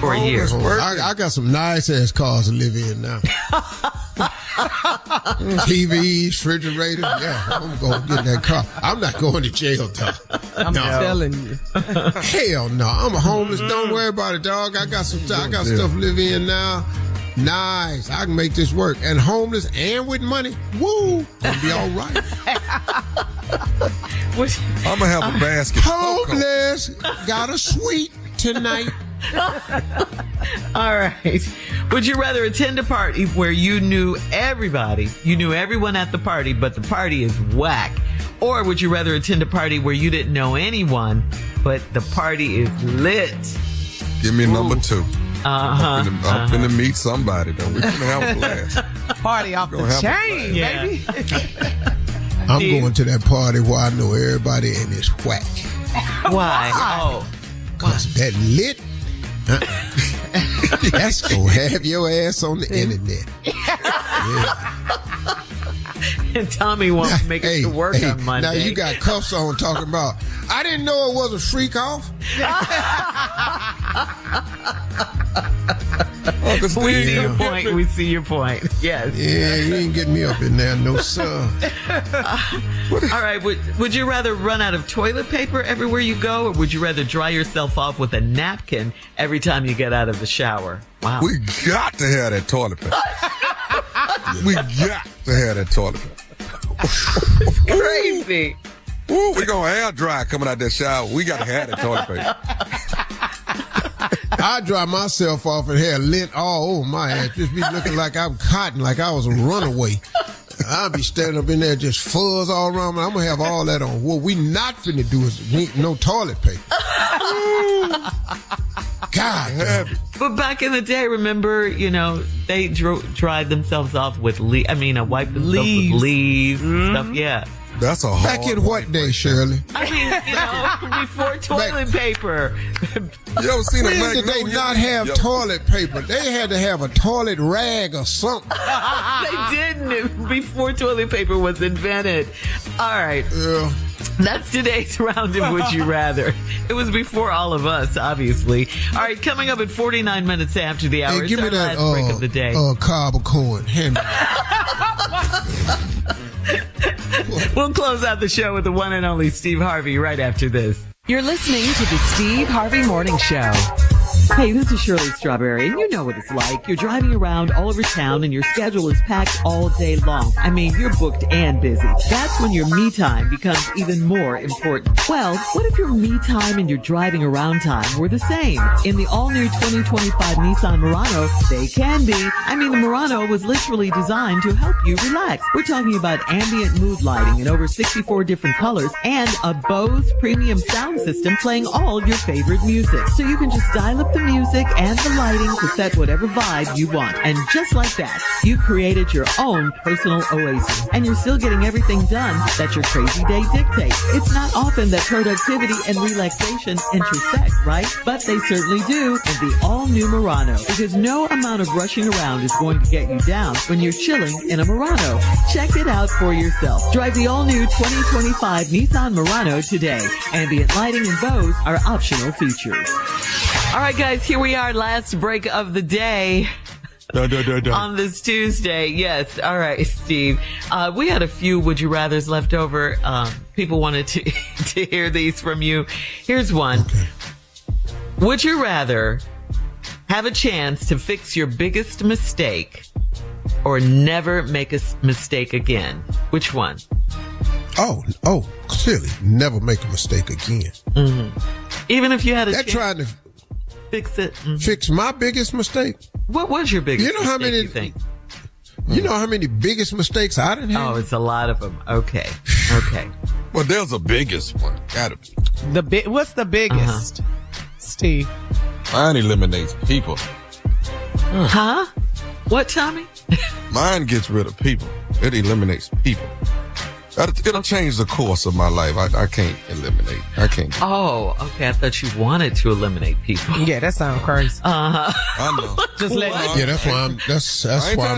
For a year. I got some nice-ass cars to live in now. TVs, refrigerators. Yeah, I'm going to get in that car. I'm not going to jail, dog. I'm telling you. Hell no. I'm a homeless. Don't worry about it, dog. I got stuff to live in now. Nice. I can make this work. And homeless and with money. Woo. I'll be all right. I'm going to have a basket. Homeless. Got a suite tonight. All right. Would you rather attend a party where you knew everybody, you knew everyone at the party, but the party is whack? Or would you rather attend a party where you didn't know anyone, but the party is lit? Give me number two. I'm Uh-huh. finna meet somebody, though. We're gonna have a blast. Party off the chain, baby. I'm going to that party where I know everybody and it's whack. Why? Oh. Because that lit, that's going to have your ass on the internet. Yeah. And Tommy won't make it to work on Monday. Now you got cuffs on talking about, I didn't know it was a freak off. We see your point. We see your point. Yes. Yeah, you ain't getting me up in there, no sir. All right. Would you rather run out of toilet paper everywhere you go, or would you rather dry yourself off with a napkin every time you get out of the shower? Wow. We got to have that toilet paper. We got to have that toilet paper. It's crazy. Ooh, we're going to air dry coming out that shower. We got to have that toilet paper. I dry myself off and hair lint all over my ass. Just be looking like I'm cotton, like I was a runaway. I'll be standing up in there just fuzz all around me. I'm going to have all that on. What we not finna do is no toilet paper. God. But back in the day, remember, they dried themselves off with wiped themselves with leaves and stuff. Yeah. That's a hard Back in what day, Shirley? I mean, before toilet paper. You ever seen when did they not have toilet paper? They had to have a toilet rag or something. They didn't before toilet paper was invented. All right. Yeah. That's today's round of Would You Rather. It was before all of us, obviously. All right, coming up at 49 minutes after the hour. Hey, give me that last break of the day. cob of corn. Hand me. We'll close out the show with the one and only Steve Harvey right after this. You're listening to the Steve Harvey Morning Show. Hey, this is Shirley Strawberry, and you know what it's like. You're driving around all over town and your schedule is packed all day long. I mean, you're booked and busy. That's when your me time becomes even more important. Well, what if your me time and your driving around time were the same? In the all-new 2025 Nissan Murano, they can be. I mean, the Murano was literally designed to help you relax. We're talking about ambient mood lighting in over 64 different colors and a Bose premium sound system playing all your favorite music. So you can just dial up the music and the lighting to set whatever vibe you want. And just like that, you created your own personal oasis. And you're still getting everything done that your crazy day dictates. It's not often that productivity and relaxation intersect, right? But they certainly do in the all-new Murano. Because no amount of rushing around is going to get you down when you're chilling in a Murano. Check it out for yourself. Drive the all-new 2025 Nissan Murano today. Ambient lighting and Bose are optional features. All right, guys, here we are, last break of the day. On this Tuesday. Yes. All right, Steve. We had a few Would You Rathers left over. People wanted to hear these from you. Here's one. Okay. Would you rather have a chance to fix your biggest mistake or never make a mistake again? Which one? Oh, clearly, never make a mistake again. Mm-hmm. Even if you had a chance. Trying to fix it. Mm-hmm. Fix my biggest mistake? What was your biggest mistake, how many, you think? You know how many biggest mistakes I didn't have? Oh, it's a lot of them. Okay. Well, there's a biggest one. Gotta be. What's the biggest, Steve? Mine eliminates people. Huh? What, Tommy? Mine gets rid of people. It eliminates people. It'll change the course of my life. I can't eliminate. I can't. Oh, okay. I thought you wanted to eliminate people. Yeah, that sounds crazy. I know. Just let me. Yeah, that's why I'm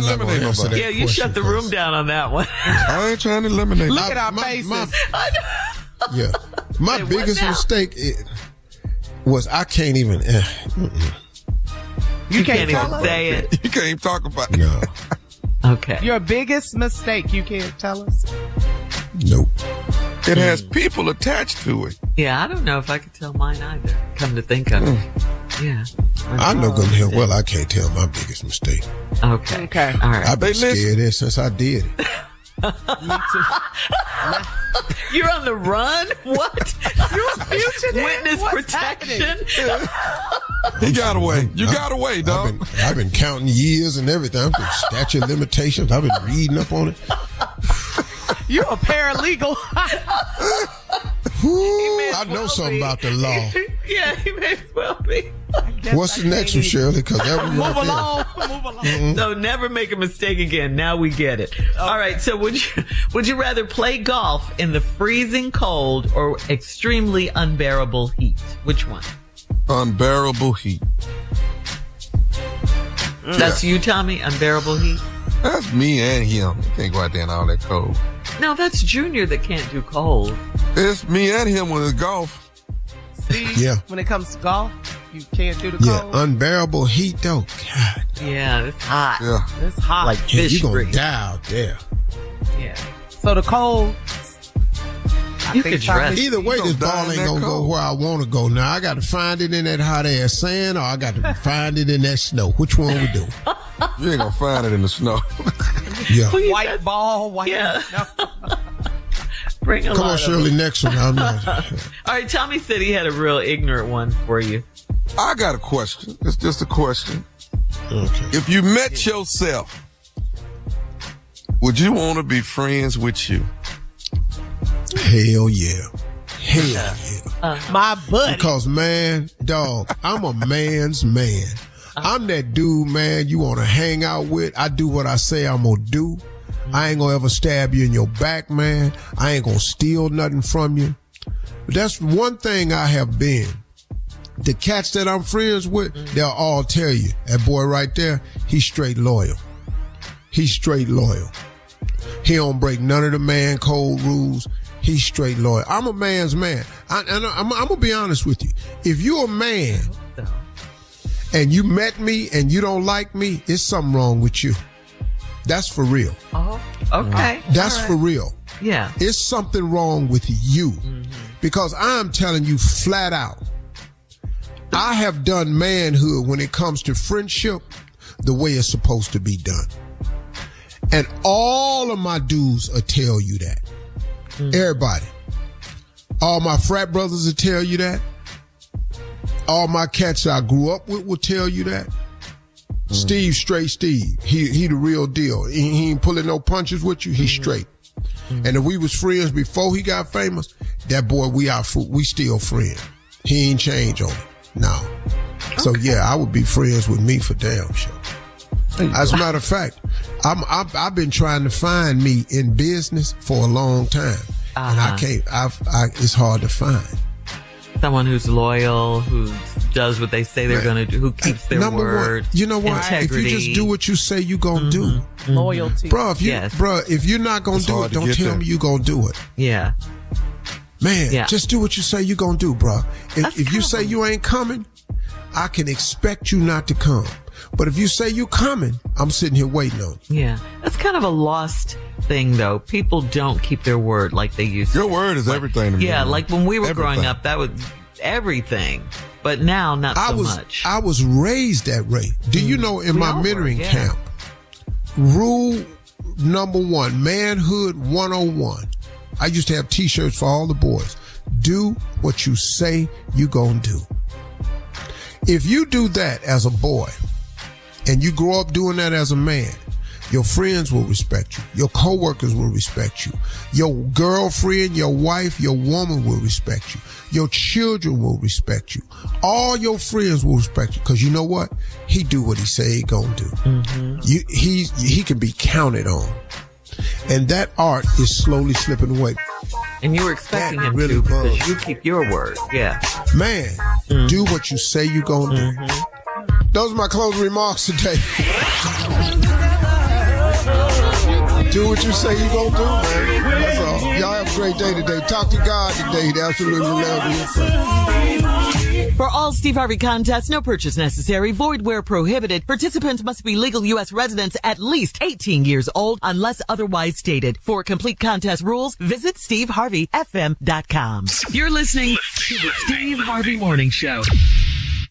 not going to answer that. Yeah, you shut the room down on that one. I ain't trying to eliminate. Look at our faces. Yeah, my biggest mistake was I can't even. You can't even say it. You can't even talk about it. No. Okay. Your biggest mistake, you can't tell us? Nope. It has people attached to it. Yeah, I don't know if I could tell mine either, come to think of it. Yeah. I know good and hell well I can't tell my biggest mistake. Okay. All right. I've been scared of this since I did it. Me too. You're on the run? What? You're a fugitive? Witness protection? He got away. You got away, dog. I've been counting years and everything. I've been statute of limitations. I've been reading up on it. You're a paralegal. I know something about the law. Yeah, he may as well be. What's the next one, Shirley? Because that was Move along. Mm-hmm. So never make a mistake again. Now we get it. Okay. All right. So would you rather play golf in the freezing cold or extremely unbearable heat? Which one? Unbearable heat. That's you, Tommy? Unbearable heat? That's me and him. You can't go out there in all that cold. No, that's Junior that can't do cold. It's me and him when it's golf. See? Yeah. When it comes to golf, you can't do the cold. Yeah, unbearable heat though. God. Yeah, it's hot. Yeah. It's hot. Like fish you're gonna grease. die out there. Yeah. So the cold. You could dress. Either way, this ball ain't gonna go where I want to go. Now I got to find it in that hot ass sand, or I got to find it in that snow. Which one we do? You ain't gonna find it in the snow. Yeah. White ball, white snow. Bring a Come lot on, of Shirley. them. Next one. I'm not. All right, Tommy said he had a real ignorant one for you. I got a question. It's just a question. Okay. If you met yourself, would you want to be friends with you? Hell yeah. Hell yeah. My buddy. Because, man, dog, I'm a man's man. I'm that dude, man, you want to hang out with. I do what I say I'm going to do. I ain't going to ever stab you in your back, man. I ain't going to steal nothing from you. But that's one thing I have been. The cats that I'm friends with, they'll all tell you, that boy right there, he's straight loyal. He's straight loyal. He don't break none of the man code rules. He's straight loyal. I'm a man's man. I'm going to be honest with you. If you're a man and you met me and you don't like me, it's something wrong with you. That's for real. Oh, okay. That's for real. Yeah. It's something wrong with you. Because I'm telling you flat out, I have done manhood when it comes to friendship the way it's supposed to be done. And all of my dudes will tell you that. Everybody. All my frat brothers will tell you that. All my cats I grew up with will tell you that. Steve, straight Steve. He the real deal. He ain't pulling no punches with you. He's straight. And if we was friends before he got famous, that boy, we still friends. He ain't changed on it. No. So yeah, I would be friends with me for damn sure. As a matter of fact, I've been trying to find me in business for a long time. And I can't, it's hard to find. Someone who's loyal, who does what they say they're going to do, who keeps their word. You know what? Integrity. If you just do what you say you're going to do. Loyalty. Bro, if you're not going to do it, don't tell me you're going to do it. Yeah. Man, just do what you say you're going to do, bro. If you say you ain't coming, I can expect you not to come. But if you say you coming, I'm sitting here waiting on you. Yeah. That's kind of a lost thing, though. People don't keep their word like they used to. Your word is everything to me. Yeah, like when we were growing up, that was everything. But now, not so much. I was raised that way. Do you know in my mentoring camp, rule number 1, manhood 101. I used to have t-shirts for all the boys. Do what you say you gonna do. If you do that as a boy, and you grow up doing that as a man, your friends will respect you. Your coworkers will respect you. Your girlfriend, your wife, your woman will respect you. Your children will respect you. All your friends will respect you. Because you know what? He do what he say he gonna do. He can be counted on. And that art is slowly slipping away. And you were expecting him to because you keep your word. Yeah. Man, do what you say you gonna do. Those are my closing remarks today. Do what you say you gonna do, man. That's all. Y'all have a great day today. Talk to God today. They absolutely love you. For all Steve Harvey contests, no purchase necessary, void where prohibited. Participants must be legal U.S. residents at least 18 years old unless otherwise stated. For complete contest rules, visit SteveHarveyFM.com. You're listening to the Steve Harvey Morning Show.